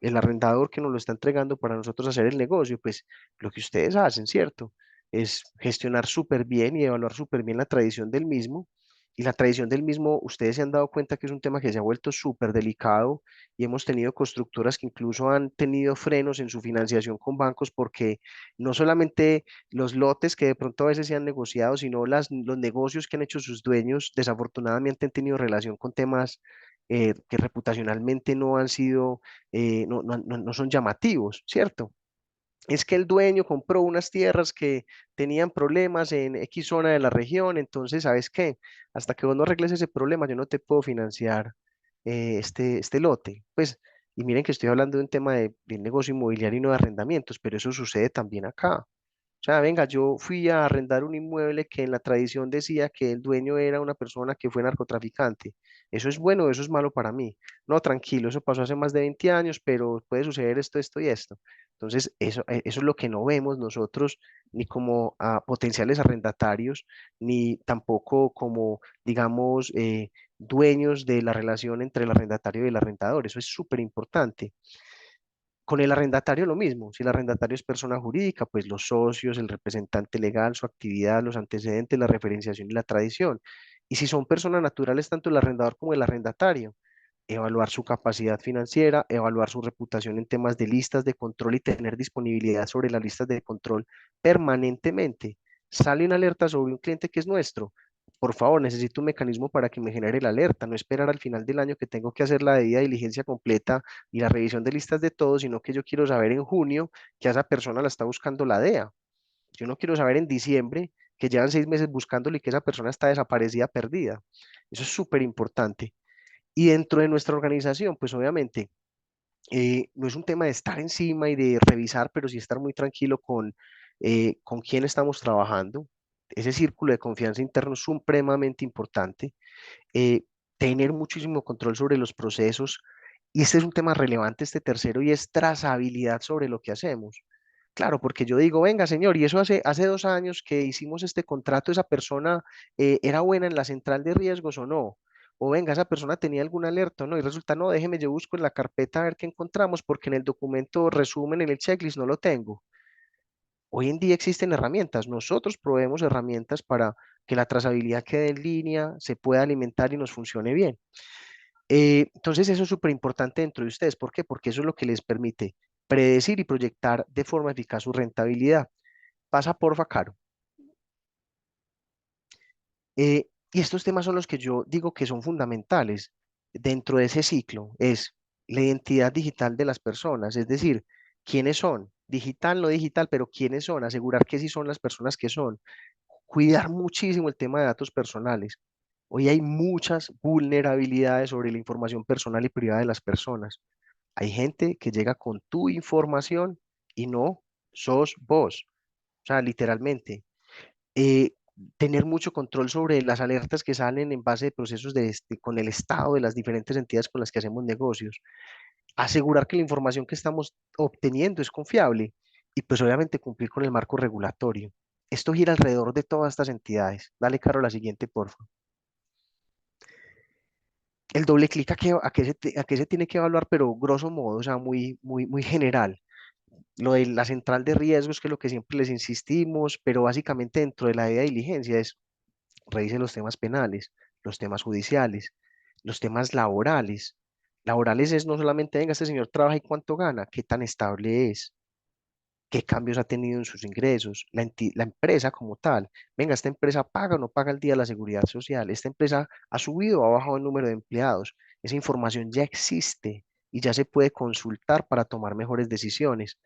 el arrendador que nos lo está entregando para nosotros hacer el negocio, pues lo que ustedes hacen, ¿cierto? Es gestionar súper bien y evaluar súper bien la tradición del mismo. Y la tradición del mismo, ustedes se han dado cuenta que es un tema que se ha vuelto súper delicado y hemos tenido constructoras que incluso han tenido frenos en su financiación con bancos porque no solamente los lotes que de pronto a veces se han negociado, sino los negocios que han hecho sus dueños desafortunadamente han tenido relación con temas que reputacionalmente no han sido no son llamativos, ¿cierto? Es que el dueño compró unas tierras que tenían problemas en X zona de la región, entonces, ¿sabes qué? Hasta que vos no arregles ese problema, yo no te puedo financiar este lote. Pues, y miren que estoy hablando de un tema de negocio inmobiliario y no de arrendamientos, pero eso sucede también acá. O sea, venga, yo fui a arrendar un inmueble que en la tradición decía que el dueño era una persona que fue narcotraficante. ¿Eso es bueno o eso es malo para mí? No, tranquilo, eso pasó hace más de 20 años, pero puede suceder esto, esto y esto. Entonces, eso es lo que no vemos nosotros ni como potenciales arrendatarios, ni tampoco como, digamos, dueños de la relación entre el arrendatario y el arrendador. Eso es súper importante. Con el arrendatario lo mismo, si el arrendatario es persona jurídica, pues los socios, el representante legal, su actividad, los antecedentes, la referenciación y la tradición. Y si son personas naturales, tanto el arrendador como el arrendatario. evaluar su capacidad financiera, evaluar su reputación en temas de listas de control y tener disponibilidad sobre las listas de control permanentemente. Sale una alerta sobre un cliente que es nuestro. Por favor, necesito un mecanismo para que me genere la alerta, no esperar al final del año que tengo que hacer la debida diligencia completa y la revisión de listas de todos, sino que yo quiero saber en junio que a esa persona la está buscando la DEA. Yo no quiero saber en diciembre que llevan 6 meses buscándole y que esa persona está desaparecida, perdida. Eso es súper importante. Y dentro de nuestra organización, pues obviamente no es un tema de estar encima y de revisar, pero sí estar muy tranquilo con quién estamos trabajando. Ese círculo de confianza interno es supremamente importante. eh, Tener muchísimo control sobre los procesos. Y este es un tema relevante, este tercero, y es trazabilidad sobre lo que hacemos. Claro, porque yo digo, venga, señor, y eso hace 2 años que hicimos este contrato, esa persona era buena en la central de riesgos o no. O venga, esa persona tenía alguna alerta o no. Y resulta, no, déjeme, yo busco en la carpeta a ver qué encontramos, porque en el documento resumen, en el checklist, no lo tengo. Hoy en día existen herramientas. Nosotros proveemos herramientas para que la trazabilidad quede en línea, se pueda alimentar y nos funcione bien. Entonces, eso es súper importante dentro de ustedes. ¿Por qué? Porque eso es lo que les permite predecir y proyectar de forma eficaz su rentabilidad. Pasa porfa, Caro. Y estos temas son los que yo digo que son fundamentales dentro de ese ciclo. Es la identidad digital de las personas, es decir, quiénes son, digital, no digital, pero quiénes son, asegurar que sí son las personas que son. Cuidar muchísimo el tema de datos personales. Hoy hay muchas vulnerabilidades sobre la información personal y privada de las personas. Hay gente que llega con tu información y no sos vos. O sea, literalmente. eh, Tener mucho control sobre las alertas que salen en base de procesos con el Estado de las diferentes entidades con las que hacemos negocios. Asegurar que la información que estamos obteniendo es confiable y pues obviamente cumplir con el marco regulatorio. Esto gira alrededor de todas estas entidades. Dale, Caro, la siguiente, por favor. El doble clic a qué se tiene que evaluar, pero grosso modo, o sea, muy general. Lo de la central de riesgos, que es lo que siempre les insistimos, pero básicamente dentro de la debida diligencia es revise los temas penales, los temas judiciales, los temas laborales. Laborales es no solamente, venga, este señor trabaja y cuánto gana, qué tan estable es, qué cambios ha tenido en sus ingresos, la empresa como tal. Venga, esta empresa paga o no paga el día de la seguridad social, esta empresa ha subido o ha bajado el número de empleados. Esa información ya existe y ya se puede consultar para tomar mejores decisiones.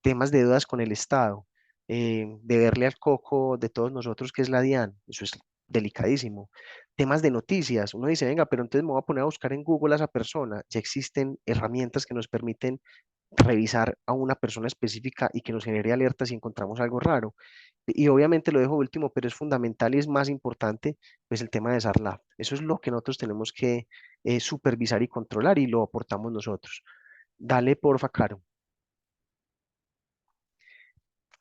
Temas de deudas con el Estado, de verle al coco de todos nosotros que es la DIAN, eso es delicadísimo. Temas de noticias, uno dice, venga, pero entonces me voy a poner a buscar en Google a esa persona. Ya existen herramientas que nos permiten revisar a una persona específica y que nos genere alertas si encontramos algo raro. Y obviamente lo dejo último, pero es fundamental y es más importante, pues el tema de SARLAF. Eso es lo que nosotros tenemos que supervisar y controlar y lo aportamos nosotros. Dale, porfa, Caro.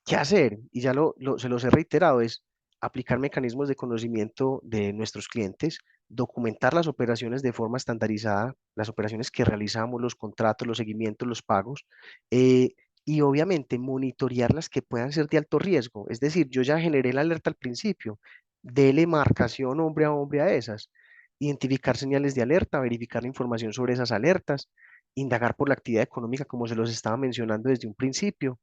¿Qué hacer? Y ya se los he reiterado, es aplicar mecanismos de conocimiento de nuestros clientes, documentar las operaciones de forma estandarizada, las operaciones que realizamos, los contratos, los seguimientos, los pagos, eh, y obviamente monitorear las que puedan ser de alto riesgo. Es decir, yo ya generé la alerta al principio, dele marcación hombre a hombre a esas, identificar señales de alerta, verificar la información sobre esas alertas, indagar por la actividad económica como se los estaba mencionando desde un principio.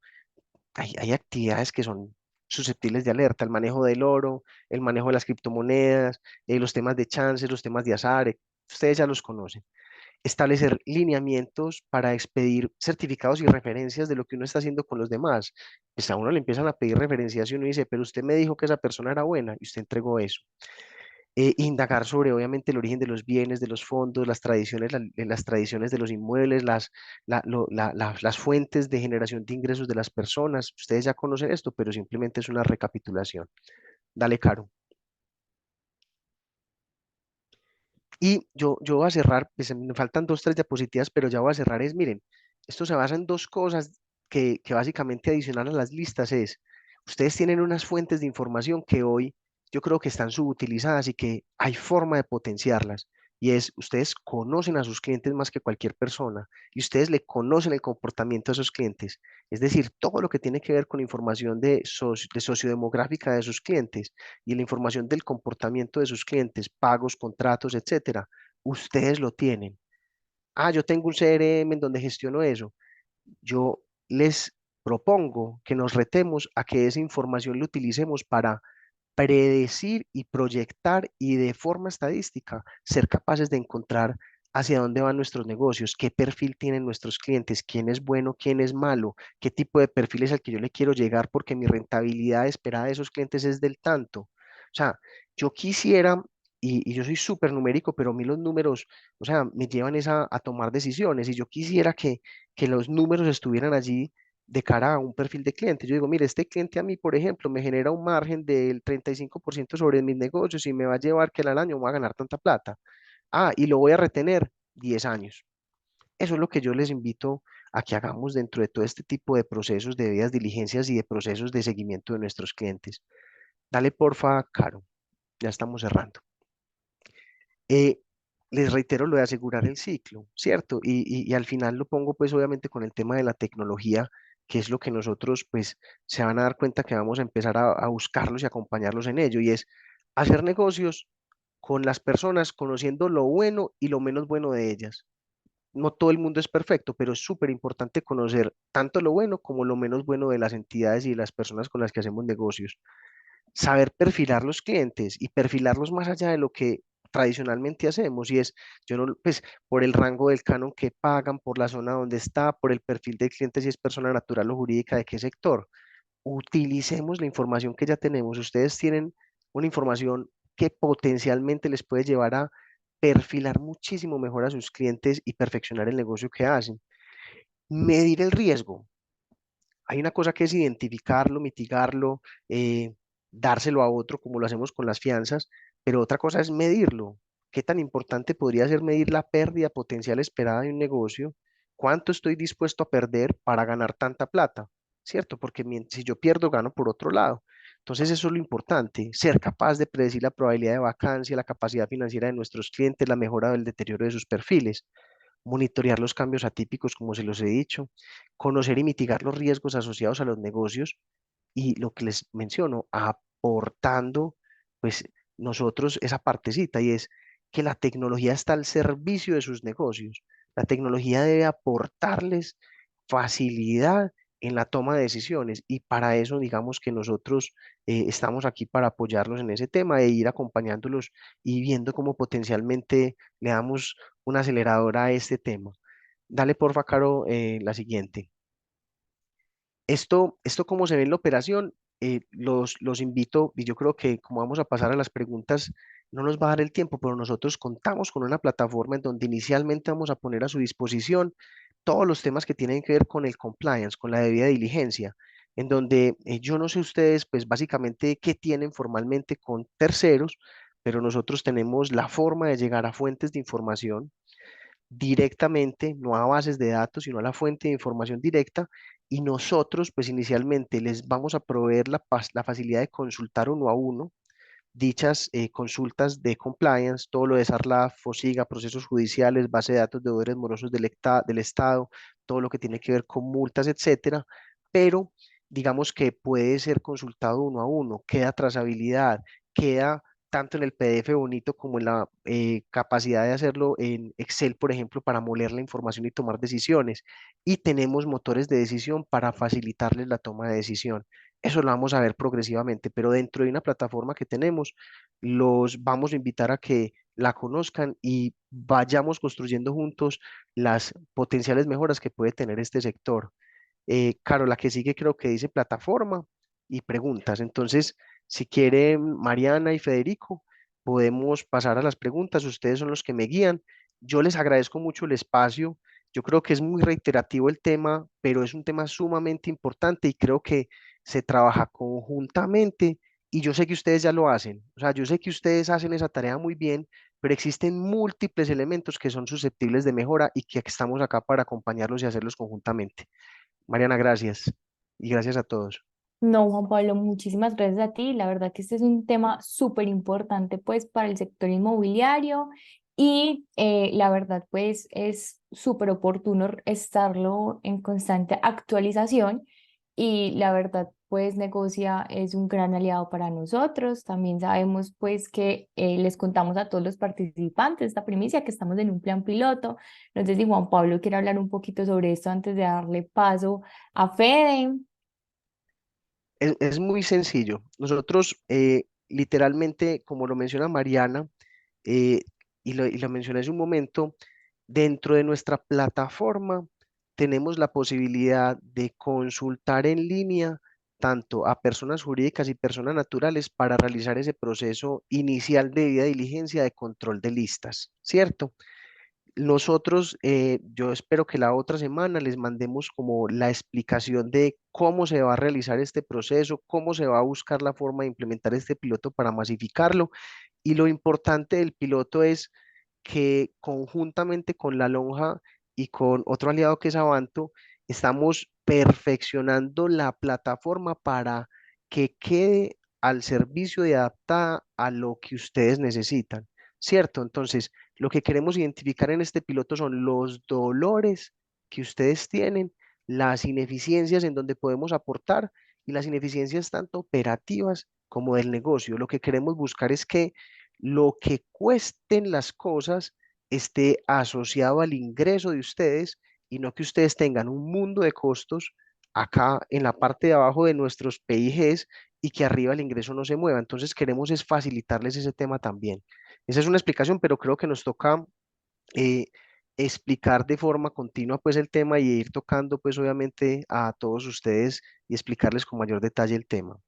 Hay actividades que son susceptibles de alerta, el manejo del oro, el manejo de las criptomonedas, los temas de chances, los temas de azar, ustedes ya los conocen. Establecer lineamientos para expedir certificados y referencias de lo que uno está haciendo con los demás. Pues a uno le empiezan a pedir referencias y uno dice, pero usted me dijo que esa persona era buena y usted entregó eso. Indagar sobre, obviamente, el origen de los bienes, de los fondos, las tradiciones, las tradiciones de los inmuebles, las fuentes de generación de ingresos de las personas. Ustedes ya conocen esto, pero simplemente es una recapitulación. Dale, Caro. Y yo voy a cerrar, pues, me faltan dos, tres diapositivas, pero ya voy a cerrar. Miren, esto se basa en dos cosas que básicamente adicional a las listas es, ustedes tienen unas fuentes de información que hoy yo creo que están subutilizadas y que hay forma de potenciarlas. Y es, ustedes conocen a sus clientes más que cualquier persona y ustedes le conocen el comportamiento de esos clientes. Es decir, todo lo que tiene que ver con información de sociodemográfica de sus clientes y la información del comportamiento de sus clientes, pagos, contratos, etcétera, ustedes lo tienen. yo tengo un CRM en donde gestiono eso. Yo les propongo que nos retemos a que esa información la utilicemos para predecir y proyectar y de forma estadística ser capaces de encontrar hacia dónde van nuestros negocios, qué perfil tienen nuestros clientes, quién es bueno, quién es malo, qué tipo de perfil es al que yo le quiero llegar porque mi rentabilidad esperada de esos clientes es del tanto. O sea, yo quisiera, y yo soy súper numérico, pero a mí los números, o sea, me llevan a tomar decisiones y yo quisiera que los números estuvieran allí de cara a un perfil de cliente. Yo digo, mire, este cliente a mí, por ejemplo, me genera un margen del 35% sobre mis negocios y me va a llevar que al año voy a ganar tanta plata. Y lo voy a retener 10 años. Eso es lo que yo les invito a que hagamos dentro de todo este tipo de procesos de debidas diligencias y de procesos de seguimiento de nuestros clientes. Dale, porfa, Caro. Ya estamos cerrando. Eh, Les reitero lo de asegurar el ciclo, ¿cierto? Y al final lo pongo pues obviamente con el tema de la tecnología, que es lo que nosotros pues se van a dar cuenta que vamos a empezar a buscarlos y acompañarlos en ello, y es hacer negocios con las personas conociendo lo bueno y lo menos bueno de ellas. No todo el mundo es perfecto, pero es súper importante conocer tanto lo bueno como lo menos bueno de las entidades y de las personas con las que hacemos negocios. Saber perfilar los clientes y perfilarlos más allá de lo que tradicionalmente hacemos, y es, yo no, pues, por el rango del canon que pagan, por la zona donde está, por el perfil del cliente, si es persona natural o jurídica, de qué sector. Utilicemos la información que ya tenemos. Ustedes tienen una información que potencialmente les puede llevar a perfilar muchísimo mejor a sus clientes y perfeccionar el negocio que hacen. Medir el riesgo. Hay una cosa que es identificarlo, mitigarlo, dárselo a otro como lo hacemos con las fianzas, pero otra cosa es medirlo. ¿Qué tan importante podría ser medir la pérdida potencial esperada de un negocio? ¿Cuánto estoy dispuesto a perder para ganar tanta plata? ¿Cierto? Porque si yo pierdo, gano por otro lado. Entonces eso es lo importante, ser capaz de predecir la probabilidad de vacancia, la capacidad financiera de nuestros clientes, la mejora del deterioro de sus perfiles, monitorear los cambios atípicos, como se los he dicho, conocer y mitigar los riesgos asociados a los negocios y lo que les menciono, aportando pues nosotros esa partecita, y es que la tecnología está al servicio de sus negocios. La tecnología debe aportarles facilidad en la toma de decisiones, y para eso digamos que nosotros estamos aquí para apoyarlos en ese tema e ir acompañándolos y viendo cómo potencialmente le damos una aceleradora a este tema. Dale porfa, Caro, la siguiente. Esto cómo se ve en la operación, los invito, y yo creo que como vamos a pasar a las preguntas, no nos va a dar el tiempo, pero nosotros contamos con una plataforma en donde inicialmente vamos a poner a su disposición todos los temas que tienen que ver con el compliance, con la debida diligencia, en donde yo no sé ustedes, pues básicamente qué tienen formalmente con terceros, pero nosotros tenemos la forma de llegar a fuentes de información directamente, no a bases de datos, sino a la fuente de información directa. Y nosotros, pues inicialmente les vamos a proveer la facilidad de consultar uno a uno dichas consultas de compliance, todo lo de SARLAF, FOSIGA, procesos judiciales, base de datos de deudores morosos del Estado, todo lo que tiene que ver con multas, etcétera. Pero digamos que puede ser consultado uno a uno, queda trazabilidad, queda tanto en el PDF bonito como en la capacidad de hacerlo en Excel, por ejemplo, para moler la información y tomar decisiones. Y tenemos motores de decisión para facilitarles la toma de decisión. Eso lo vamos a ver progresivamente, pero dentro de una plataforma que tenemos, los vamos a invitar a que la conozcan y vayamos construyendo juntos las potenciales mejoras que puede tener este sector. Caro, la que sigue creo que dice plataforma y preguntas. Entonces, si quieren Mariana y Federico, podemos pasar a las preguntas. Ustedes son los que me guían. Yo les agradezco mucho el espacio. Yo creo que es muy reiterativo el tema, pero es un tema sumamente importante y creo que se trabaja conjuntamente, y yo sé que ustedes ya lo hacen. O sea, yo sé que ustedes hacen esa tarea muy bien, pero existen múltiples elementos que son susceptibles de mejora y que estamos acá para acompañarlos y hacerlos conjuntamente. Mariana, gracias. Y gracias a todos. No, Juan Pablo, muchísimas gracias a ti. La verdad que este es un tema súper importante pues para el sector inmobiliario y la verdad pues es súper oportuno estarlo en constante actualización. y la verdad, pues Negocia es un gran aliado para nosotros. También sabemos pues que les contamos a todos los participantes esta primicia que estamos en un plan piloto. No sé si Juan Pablo quiere hablar un poquito sobre esto antes de darle paso a Fede. Es muy sencillo. Nosotros, literalmente, como lo menciona Mariana, eh, y lo mencioné hace un momento, dentro de nuestra plataforma tenemos la posibilidad de consultar en línea tanto a personas jurídicas y personas naturales para realizar ese proceso inicial de debida diligencia de control de listas, ¿cierto? Nosotros, yo espero que la otra semana les mandemos como la explicación de cómo se va a realizar este proceso, cómo se va a buscar la forma de implementar este piloto para masificarlo. Y lo importante del piloto es que conjuntamente con la Lonja y con otro aliado que es Avanto, estamos perfeccionando la plataforma para que quede al servicio y adaptada a lo que ustedes necesitan, ¿cierto? Entonces, lo que queremos identificar en este piloto son los dolores que ustedes tienen, las ineficiencias en donde podemos aportar y las ineficiencias tanto operativas como del negocio. Lo que queremos buscar es que lo que cuesten las cosas esté asociado al ingreso de ustedes y no que ustedes tengan un mundo de costos acá en la parte de abajo de nuestros PIGs y que arriba el ingreso no se mueva. Entonces queremos es facilitarles ese tema también. Esa es una explicación, pero creo que nos toca eh, explicar de forma continua pues el tema y ir tocando pues obviamente a todos ustedes y explicarles con mayor detalle el tema.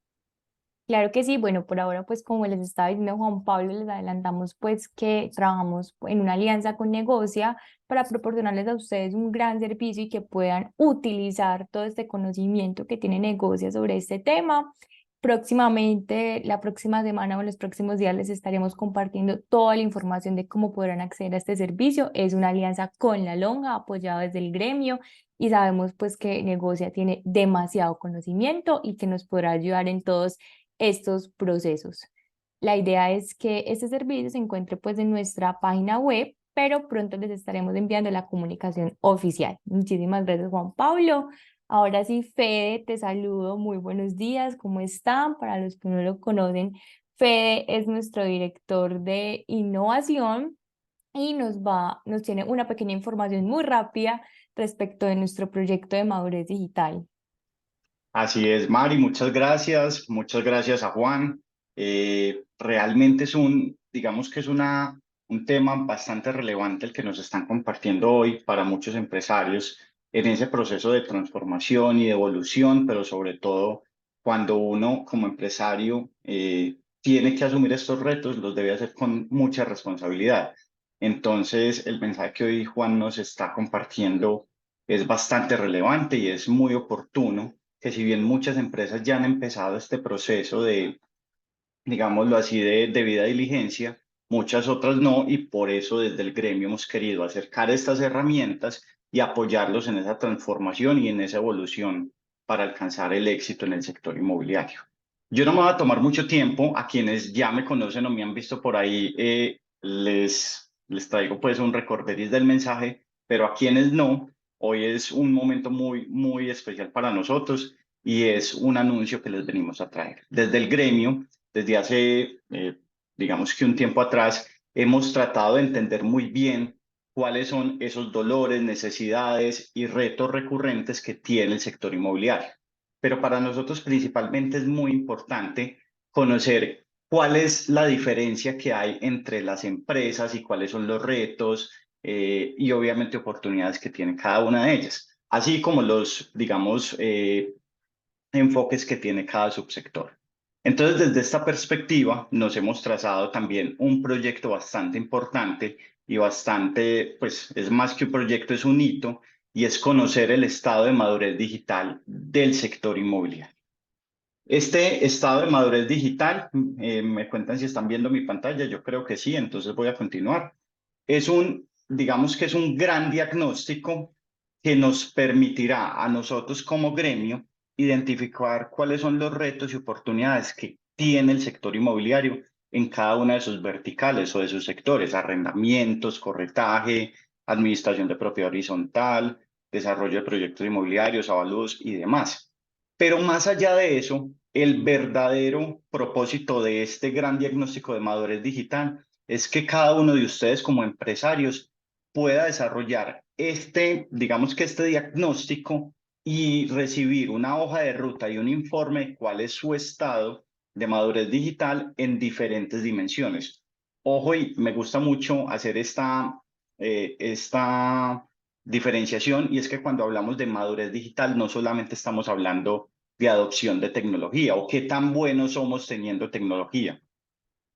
Claro que sí, bueno, por ahora pues como les estaba diciendo Juan Pablo, les adelantamos pues que trabajamos en una alianza con Negocia para proporcionarles a ustedes un gran servicio y que puedan utilizar todo este conocimiento que tiene Negocia sobre este tema. Próximamente, la próxima semana o en los próximos días les estaremos compartiendo toda la información de cómo podrán acceder a este servicio. Es una alianza con la Lonja, apoyado desde el gremio y sabemos pues que Negocia tiene demasiado conocimiento y que nos podrá ayudar en todos estos procesos. La idea es que este servicio se encuentre pues en nuestra página web, pero pronto les estaremos enviando la comunicación oficial. Muchísimas gracias, Juan Pablo. Ahora sí, Fede, te saludo. Muy buenos días. ¿Cómo están? Para los que no lo conocen, Fede es nuestro director de innovación y nos tiene una pequeña información muy rápida respecto de nuestro proyecto de madurez digital. Así es, Mari, muchas gracias a Juan. Realmente es digamos que es un tema bastante relevante el que nos están compartiendo hoy para muchos empresarios en ese proceso de transformación y de evolución, pero sobre todo cuando uno como empresario tiene que asumir estos retos, los debe hacer con mucha responsabilidad. Entonces, el mensaje que hoy Juan nos está compartiendo es bastante relevante y es muy oportuno que si bien muchas empresas ya han empezado este proceso de, digámoslo así, de debida diligencia, muchas otras no, y por eso desde el gremio hemos querido acercar estas herramientas y apoyarlos en esa transformación y en esa evolución para alcanzar el éxito en el sector inmobiliario. Yo no me voy a tomar mucho tiempo, a quienes ya me conocen o me han visto por ahí, les traigo pues un recorderis del mensaje, pero a quienes no, hoy es un momento muy especial para nosotros y es un anuncio que les venimos a traer. Desde el gremio, desde hace, digamos que un tiempo atrás, hemos tratado de entender muy bien cuáles son esos dolores, necesidades y retos recurrentes que tiene el sector inmobiliario. Pero para nosotros principalmente es muy importante conocer cuál es la diferencia que hay entre las empresas y cuáles son los retos y obviamente oportunidades que tiene cada una de ellas, así como los, digamos, enfoques que tiene cada subsector. Entonces, desde esta perspectiva, nos hemos trazado también un proyecto bastante importante y bastante, pues es más que un proyecto, es un hito, y es conocer el estado de madurez digital del sector inmobiliario. Este estado de madurez digital, me cuentan si están viendo mi pantalla, yo creo que sí, entonces voy a continuar. Digamos que es un gran diagnóstico que nos permitirá a nosotros como gremio identificar cuáles son los retos y oportunidades que tiene el sector inmobiliario en cada una de sus verticales o de sus sectores: arrendamientos, corretaje, administración de propiedad horizontal, desarrollo de proyectos inmobiliarios, avalúos y demás. Pero más allá de eso, el verdadero propósito de este gran diagnóstico de madurez digital es que cada uno de ustedes como empresarios pueda desarrollar digamos que este diagnóstico y recibir una hoja de ruta y un informe de cuál es su estado de madurez digital en diferentes dimensiones. Ojo, y me gusta mucho hacer esta diferenciación, y es que cuando hablamos de madurez digital no solamente estamos hablando de adopción de tecnología o qué tan buenos somos teniendo tecnología.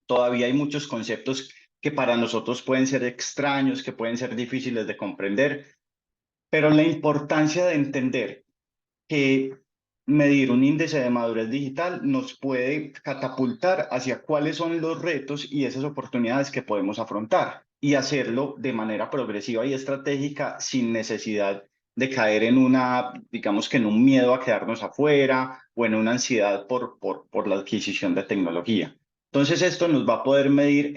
Todavía hay muchos conceptos que para nosotros pueden ser extraños, que pueden ser difíciles de comprender, pero la importancia de entender que medir un índice de madurez digital nos puede catapultar hacia cuáles son los retos y esas oportunidades que podemos afrontar, y hacerlo de manera progresiva y estratégica sin necesidad de caer en digamos que en un miedo a quedarnos afuera o en una ansiedad por la adquisición de tecnología. Entonces esto nos va a poder medir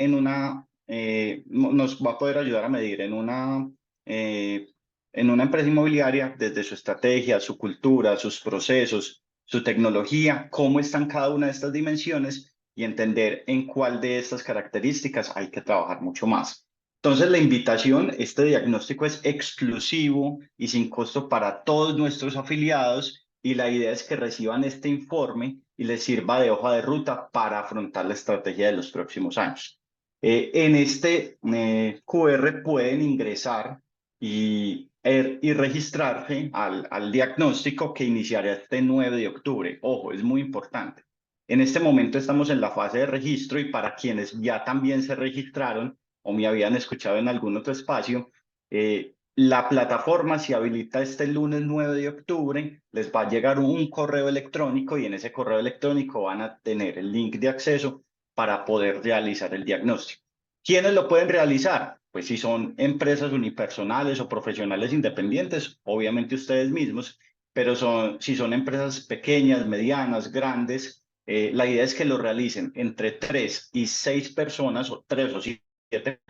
nos va a poder ayudar a medir en una empresa inmobiliaria, desde su estrategia, su cultura, sus procesos, su tecnología, cómo están cada una de estas dimensiones, y entender en cuál de estas características hay que trabajar mucho más. Entonces, la invitación, este diagnóstico es exclusivo y sin costo para todos nuestros afiliados, y la idea es que reciban este informe y les sirva de hoja de ruta para afrontar la estrategia de los próximos años. En este QR pueden ingresar y registrarse al diagnóstico que iniciará este 9 de octubre. Ojo, es muy importante. En este momento estamos en la fase de registro, y para quienes ya también se registraron o me habían escuchado en algún otro espacio, la plataforma se habilita este lunes 9 de octubre, les va a llegar un correo electrónico, y en ese correo electrónico van a tener el link de acceso para poder realizar el diagnóstico. ¿Quiénes lo pueden realizar? Pues si son empresas unipersonales o profesionales independientes, obviamente ustedes mismos, pero si son empresas pequeñas, medianas, grandes, la idea es que lo realicen entre 3 y 6 personas, o 3 o 7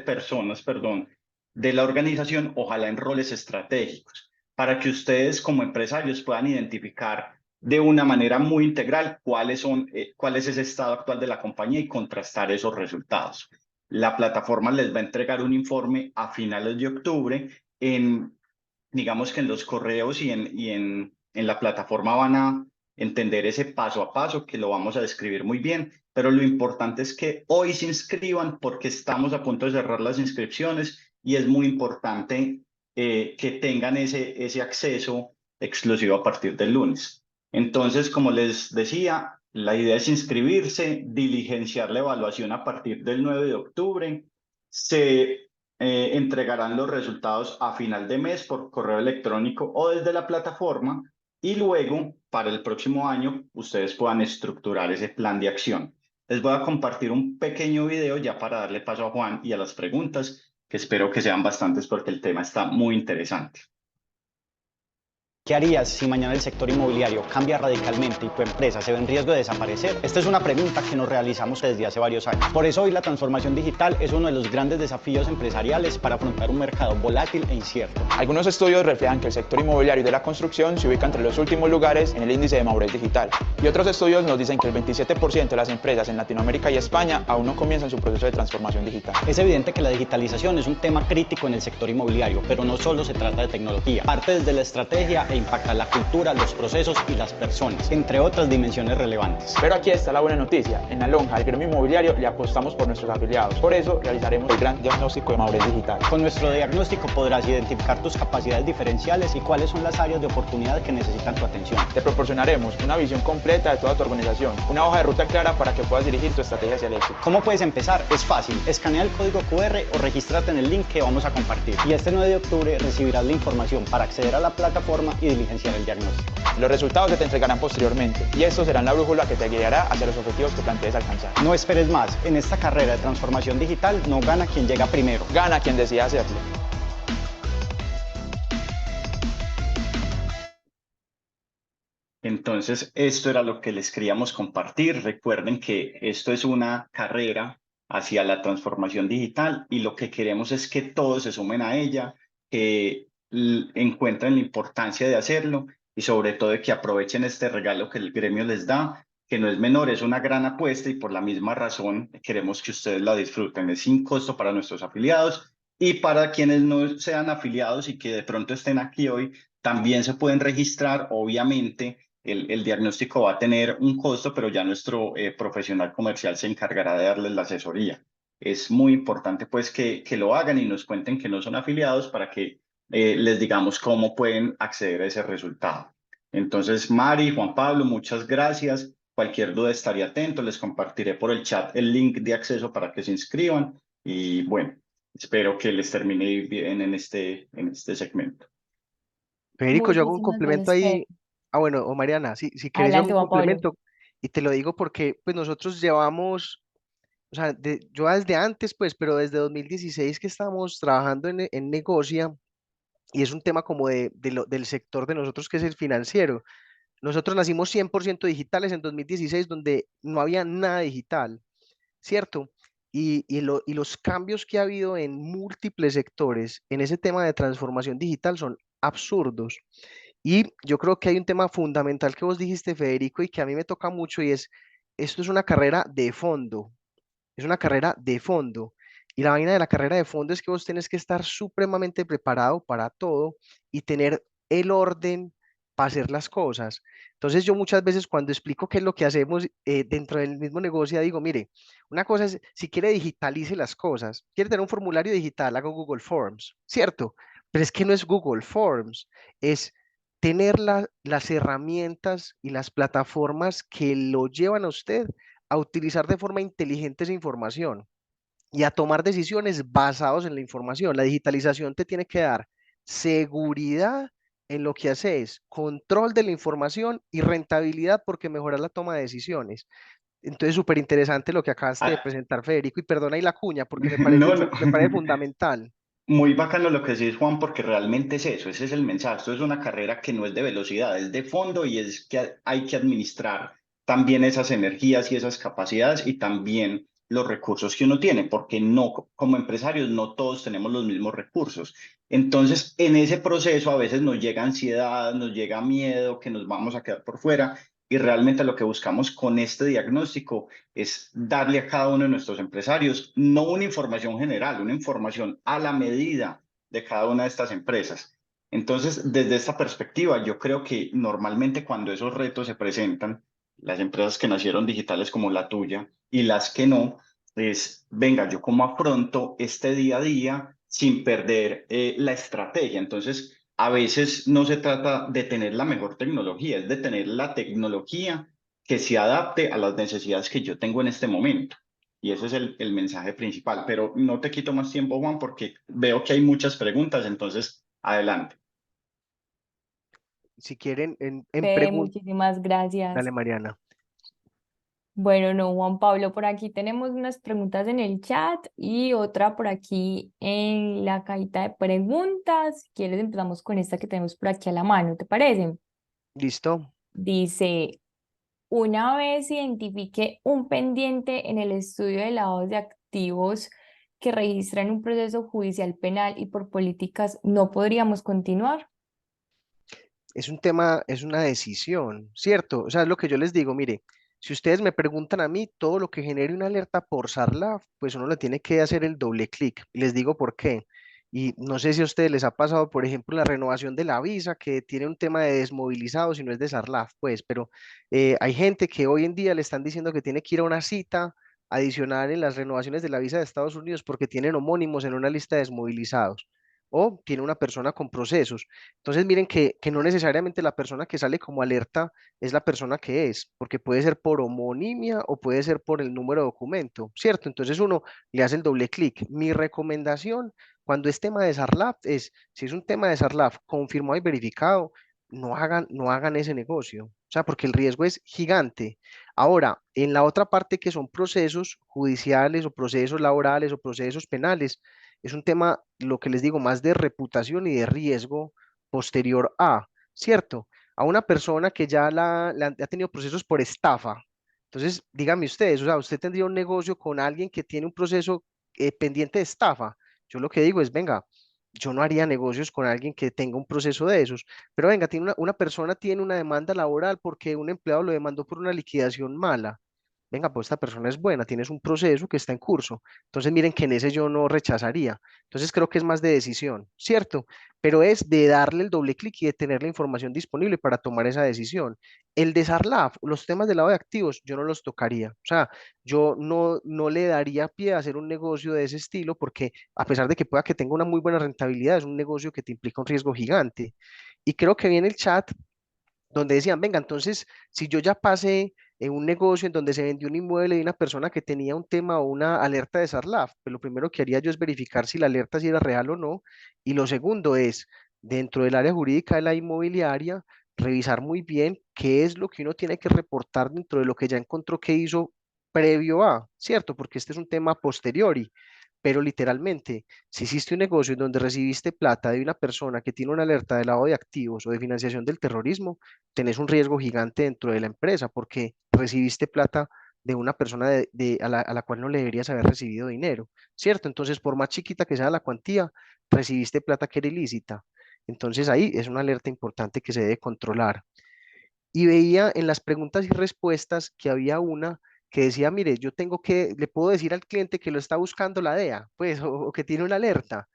personas, perdón, de la organización, ojalá en roles estratégicos, para que ustedes como empresarios puedan identificar de una manera muy integral cuál es ese estado actual de la compañía y contrastar esos resultados. La plataforma les va a entregar un informe a finales de octubre. Digamos que en los correos y en la plataforma van a entender ese paso a paso, que lo vamos a describir muy bien, pero lo importante es que hoy se inscriban, porque estamos a punto de cerrar las inscripciones, y es muy importante que tengan ese acceso exclusivo a partir del lunes. Entonces, como les decía, la idea es inscribirse, diligenciar la evaluación a partir del 9 de octubre. Se entregarán los resultados a final de mes por correo electrónico o desde la plataforma, y luego para el próximo año ustedes puedan estructurar ese plan de acción. Les voy a compartir un pequeño video ya para darle paso a Juan y a las preguntas, que espero que sean bastantes porque el tema está muy interesante. ¿Qué harías si mañana el sector inmobiliario cambia radicalmente y tu empresa se ve en riesgo de desaparecer? Esta es una pregunta que nos realizamos desde hace varios años. Por eso hoy la transformación digital es uno de los grandes desafíos empresariales para afrontar un mercado volátil e incierto. Algunos estudios reflejan que el sector inmobiliario y de la construcción se ubica entre los últimos lugares en el índice de madurez digital. Y otros estudios nos dicen que el 27% de las empresas en Latinoamérica y España aún no comienzan su proceso de transformación digital. Es evidente que la digitalización es un tema crítico en el sector inmobiliario, pero no solo se trata de tecnología. Parte desde la estrategia impacta la cultura, los procesos y las personas, entre otras dimensiones relevantes. Pero aquí está la buena noticia. En la lonja del gremio inmobiliario le apostamos por nuestros afiliados. Por eso realizaremos el gran diagnóstico de madurez digital. Con nuestro diagnóstico podrás identificar tus capacidades diferenciales y cuáles son las áreas de oportunidad que necesitan tu atención. Te proporcionaremos una visión completa de toda tu organización, una hoja de ruta clara para que puedas dirigir tu estrategia hacia el éxito. ¿Cómo puedes empezar? Es fácil. Escanea el código QR o regístrate en el link que vamos a compartir. Y este 9 de octubre recibirás la información para acceder a la plataforma y diligenciar el diagnóstico. Los resultados se te entregarán posteriormente, y estos serán la brújula que te guiará hacia los objetivos que plantees alcanzar. No esperes más. En esta carrera de transformación digital no gana quien llega primero. Gana quien decida hacerlo. Entonces, esto era lo que les queríamos compartir. Recuerden que esto es una carrera hacia la transformación digital, y lo que queremos es que todos se sumen a ella, que encuentren la importancia de hacerlo, y sobre todo de que aprovechen este regalo que el gremio les da, que no es menor, es una gran apuesta y por la misma razón queremos que ustedes la disfruten. Es sin costo para nuestros afiliados y para quienes no sean afiliados y que de pronto estén aquí hoy, también se pueden registrar. Obviamente, el diagnóstico va a tener un costo, pero ya nuestro profesional comercial se encargará de darles la asesoría. Es muy importante pues que lo hagan y nos cuenten que no son afiliados para que les digamos cómo pueden acceder a ese resultado. Entonces, Mari, Juan Pablo, muchas gracias. Cualquier duda estaré atento. Les compartiré por el chat el link de acceso para que se inscriban. Y bueno, espero que les termine de ir bien en este segmento. Federico, yo hago un Muchísimas complemento gracias, Fer. ahí. Ah, bueno, o Mariana, si quieres yo hago Adelante, un Juan Pablo. complemento y te lo digo porque pues nosotros llevamos, o sea, yo desde antes pues, pero desde 2016 que estamos trabajando en Negocia y es un tema como del sector de nosotros que es el financiero. Nosotros nacimos 100% digitales en 2016 donde no había nada digital. ¿Cierto? Y los cambios que ha habido en múltiples sectores en ese tema de transformación digital son absurdos. Y yo creo que hay un tema fundamental que vos dijiste, Federico, y que a mí me toca mucho, y es, esto es una carrera de fondo, es una carrera de fondo. Y la vaina de la carrera de fondo es que vos tenés que estar supremamente preparado para todo y tener el orden para hacer las cosas. Entonces yo muchas veces cuando explico qué es lo que hacemos dentro del mismo negocio, digo, mire, una cosa es, si quiere digitalice las cosas, quiere tener un formulario digital, haga Google Forms, ¿cierto? Pero es que no es Google Forms, es tener las herramientas y las plataformas que lo llevan a usted a utilizar de forma inteligente esa información y a tomar decisiones basadas en la información. La digitalización te tiene que dar seguridad en lo que haces, control de la información y rentabilidad porque mejora la toma de decisiones. Entonces, súper interesante lo que acabaste de Ah, presentar, Federico, y perdona ahí la cuña porque no, no. me parece fundamental. Muy bacano lo que decís, Juan, porque realmente es eso, ese es el mensaje. Esto es una carrera que no es de velocidad, es de fondo y es que hay que administrar también esas energías y esas capacidades y también los recursos que uno tiene, porque no, como empresarios, no todos tenemos los mismos recursos. Entonces, en ese proceso a veces nos llega ansiedad, nos llega miedo, que nos vamos a quedar por fuera y realmente lo que buscamos con este diagnóstico es darle a cada uno de nuestros empresarios no una información general, una información a la medida de cada una de estas empresas. Entonces, desde esta perspectiva, yo creo que normalmente cuando esos retos se presentan, las empresas que nacieron digitales como la tuya y las que no, es, venga, yo cómo afronto este día a día sin perder la estrategia. Entonces, a veces no se trata de tener la mejor tecnología, es de tener la tecnología que se adapte a las necesidades que yo tengo en este momento. Y ese es el mensaje principal. Pero no te quito más tiempo, Juan, porque veo que hay muchas preguntas, entonces adelante. Si quieren, en Fe, pregunta, muchísimas gracias. dale, Mariana. Bueno, no, Juan Pablo, por aquí tenemos unas preguntas en el chat y otra por aquí en la cajita de preguntas. Si quieres, empezamos con esta que tenemos por aquí a la mano, ¿te parece? ¿Listo? Dice, una vez identifique un pendiente en el estudio de lavados de activos que registra en un proceso judicial penal y por políticas, ¿no podríamos continuar? Es un tema, es una decisión, ¿cierto? O sea, es lo que yo les digo, mire, si ustedes me preguntan a mí, todo lo que genere una alerta por SARLAF, pues uno le tiene que hacer el doble clic. Y les digo por qué. Y no sé si a ustedes les ha pasado, por ejemplo, la renovación de la visa, que tiene un tema de desmovilizados y no es de SARLAF, pues, pero hay gente que hoy en día le están diciendo que tiene que ir a una cita adicional en las renovaciones de la visa de Estados Unidos porque tienen homónimos en una lista de desmovilizados o tiene una persona con procesos. Entonces, miren que no necesariamente la persona que sale como alerta es la persona que es, porque puede ser por homonimia o puede ser por el número de documento, ¿cierto? Entonces uno le hace el doble clic. Mi recomendación cuando es tema de SARLAF es, si es un tema de SARLAF confirmado y verificado, no hagan ese negocio, o sea, porque el riesgo es gigante. Ahora, en la otra parte que son procesos judiciales o procesos laborales o procesos penales, es un tema, lo que les digo, más de reputación y de riesgo posterior a, ¿cierto? A una persona que ya ha tenido procesos por estafa. Entonces, díganme ustedes, o sea, usted tendría un negocio con alguien que tiene un proceso pendiente de estafa. Yo lo que digo es, venga, yo no haría negocios con alguien que tenga un proceso de esos. Pero venga, una persona tiene una demanda laboral porque un empleado lo demandó por una liquidación mala. Venga, pues esta persona es buena, tienes un proceso que está en curso. Entonces, miren que en ese yo no rechazaría. Entonces, creo que es más de decisión, ¿cierto? Pero es de darle el doble clic y de tener la información disponible para tomar esa decisión. El de SARLAF, los temas de lavado de activos, yo no los tocaría. O sea, yo no le daría pie a hacer un negocio de ese estilo porque a pesar de que pueda que tenga una muy buena rentabilidad, es un negocio que te implica un riesgo gigante. Y creo que viene el chat donde decían, venga, entonces, si yo ya pasé en un negocio en donde se vendió un inmueble de una persona que tenía un tema o una alerta de SARLAF, pues lo primero que haría yo es verificar si la alerta si era real o no. Y lo segundo es, dentro del área jurídica de la inmobiliaria, revisar muy bien qué es lo que uno tiene que reportar dentro de lo que ya encontró que hizo previo a, ¿cierto? Porque este es un tema posteriori. Pero literalmente, si hiciste un negocio en donde recibiste plata de una persona que tiene una alerta de lavado de activos o de financiación del terrorismo, tenés un riesgo gigante dentro de la empresa porque recibiste plata de una persona a la cual no le deberías haber recibido dinero, ¿cierto? Entonces, por más chiquita que sea la cuantía, recibiste plata que era ilícita. Entonces, ahí es una alerta importante que se debe controlar. Y veía en las preguntas y respuestas que había una que decía, mire, le puedo decir al cliente que lo está buscando la DEA, pues, o que tiene una alerta.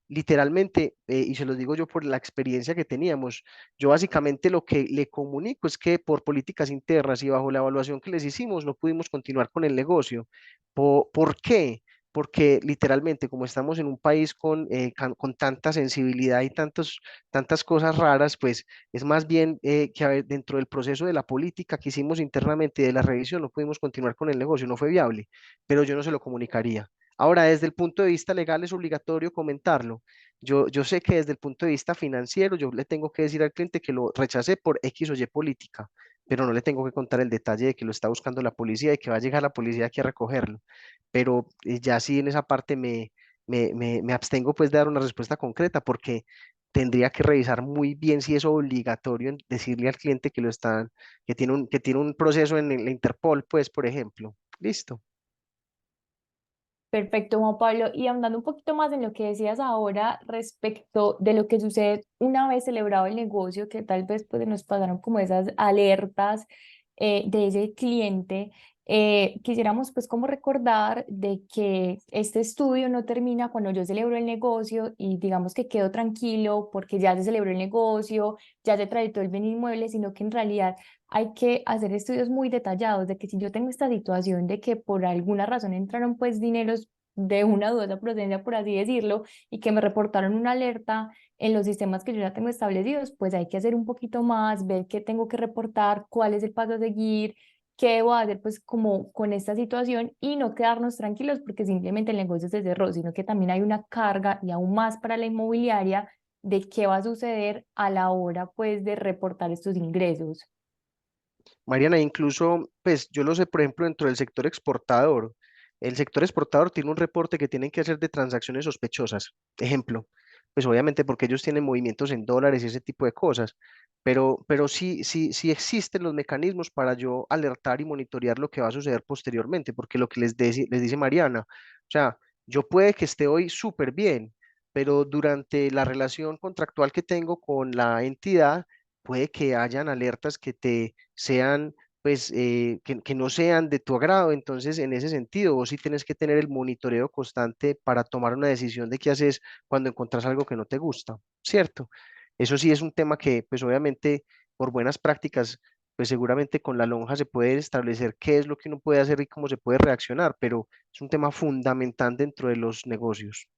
Literalmente, y se los digo yo por la experiencia que teníamos, yo básicamente lo que le comunico es que por políticas internas y bajo la evaluación que les hicimos, no pudimos continuar con el negocio. ¿Por qué? Porque literalmente, como estamos en un país con tanta sensibilidad y tantas cosas raras, pues es más bien que dentro del proceso de la política que hicimos internamente y de la revisión no pudimos continuar con el negocio, no fue viable, pero yo no se lo comunicaría. Ahora, desde el punto de vista legal es obligatorio comentarlo. Yo sé que desde el punto de vista financiero yo le tengo que decir al cliente que lo rechacé por X o Y política, pero no le tengo que contar el detalle de que lo está buscando la policía y que va a llegar la policía aquí a recogerlo. Pero ya sí en esa parte me abstengo pues de dar una respuesta concreta porque tendría que revisar muy bien si es obligatorio decirle al cliente que tiene un proceso en la Interpol, pues, por ejemplo. Listo. Perfecto, Juan Pablo. Y ahondando un poquito más en lo que decías ahora respecto de lo que sucede una vez celebrado el negocio, que tal vez pues, nos pasaron como esas alertas de ese cliente, quisiéramos pues como recordar de que este estudio no termina cuando yo celebro el negocio y digamos que quedo tranquilo porque ya se celebró el negocio, ya se tramitó el bien inmueble, sino que en realidad hay que hacer estudios muy detallados de que si yo tengo esta situación de que por alguna razón entraron pues dineros de una dudosa procedencia, por así decirlo, y que me reportaron una alerta en los sistemas que yo ya tengo establecidos, pues hay que hacer un poquito más, ver qué tengo que reportar, cuál es el paso a seguir, qué debo hacer pues como con esta situación y no quedarnos tranquilos porque simplemente el negocio se cerró, sino que también hay una carga y aún más para la inmobiliaria de qué va a suceder a la hora pues de reportar estos ingresos. Mariana, incluso, pues yo lo sé, por ejemplo, dentro del sector exportador. El sector exportador tiene un reporte que tienen que hacer de transacciones sospechosas. Ejemplo, pues obviamente porque ellos tienen movimientos en dólares y ese tipo de cosas, pero sí existen los mecanismos para yo alertar y monitorear lo que va a suceder posteriormente, porque lo que les dice Mariana, o sea, yo puede que esté hoy súper bien, pero durante la relación contractual que tengo con la entidad, puede que hayan alertas que te sean, pues, que no sean de tu agrado. Entonces, en ese sentido, vos sí tienes que tener el monitoreo constante para tomar una decisión de qué haces cuando encontrás algo que no te gusta, ¿cierto? Eso sí es un tema que, pues, obviamente, por buenas prácticas, pues seguramente con la lonja se puede establecer qué es lo que uno puede hacer y cómo se puede reaccionar, pero es un tema fundamental dentro de los negocios.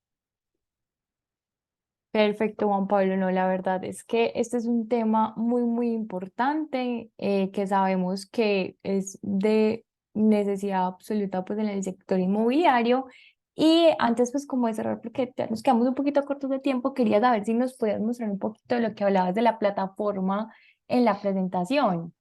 Perfecto, Juan Pablo. No, la verdad es que este es un tema muy, muy importante que sabemos que es de necesidad absoluta pues en el sector inmobiliario. Y antes pues como de cerrar, porque ya nos quedamos un poquito cortos de tiempo, quería saber si nos puedes mostrar un poquito de lo que hablabas de la plataforma en la presentación,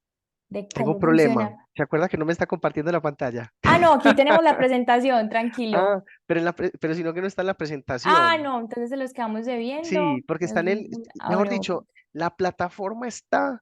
de Tengo un cómo problema. funciona. ¿Se acuerda que no me está compartiendo la pantalla? Ah, no, aquí tenemos la presentación, tranquilo. Ah, pero si no que no está en la Ah, presentación. no, entonces se los quedamos debiendo. Sí, porque está en Ah, mejor bueno, dicho, la plataforma está,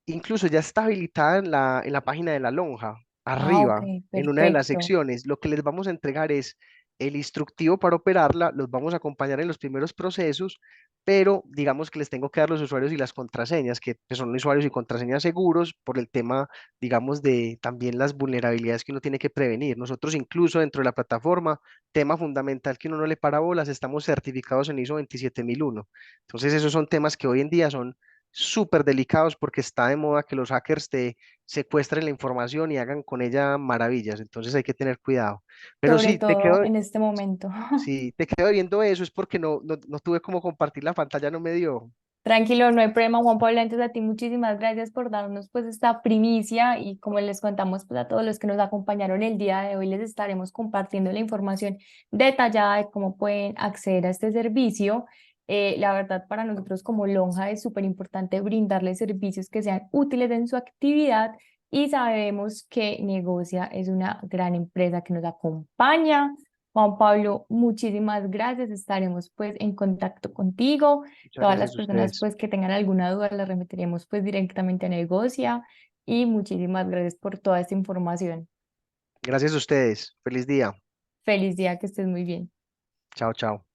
incluso ya está habilitada en la página de la lonja, ah, ok, arriba, en una de las perfecto. secciones. Lo que les vamos a entregar es el instructivo para operarla, los vamos a acompañar en los primeros procesos, pero digamos que les tengo que dar los usuarios y las contraseñas, que pues, son usuarios y contraseñas seguros por el tema, digamos, de también las vulnerabilidades que uno tiene que prevenir. Nosotros incluso dentro de la plataforma, tema fundamental que uno no le para bolas, estamos certificados en ISO 27001. Entonces, esos son temas que hoy en día son súper delicados porque está de moda que los hackers te secuestren la información y hagan con ella maravillas. Entonces hay que tener cuidado. Pero sobre sí, todo en este momento. si te quedo viendo eso es porque no tuve cómo compartir la pantalla, no me dio. Tranquilo, no hay problema, Juan Pablo. Entonces, a ti muchísimas gracias por darnos pues esta primicia y como les contamos pues a todos los que nos acompañaron el día de hoy, les estaremos compartiendo la información detallada de cómo pueden acceder a este servicio. La verdad, para nosotros como Lonja es súper importante brindarles servicios que sean útiles en su actividad y sabemos que Negocia es una gran empresa que nos acompaña. Juan Pablo, muchísimas gracias. Estaremos pues en contacto contigo. Muchas Todas las gracias a personas ustedes. pues que tengan alguna duda las remitiremos pues directamente a Negocia y muchísimas gracias por toda esta información. Gracias a ustedes. Feliz día. Feliz día, que estés muy bien. Chao, chao.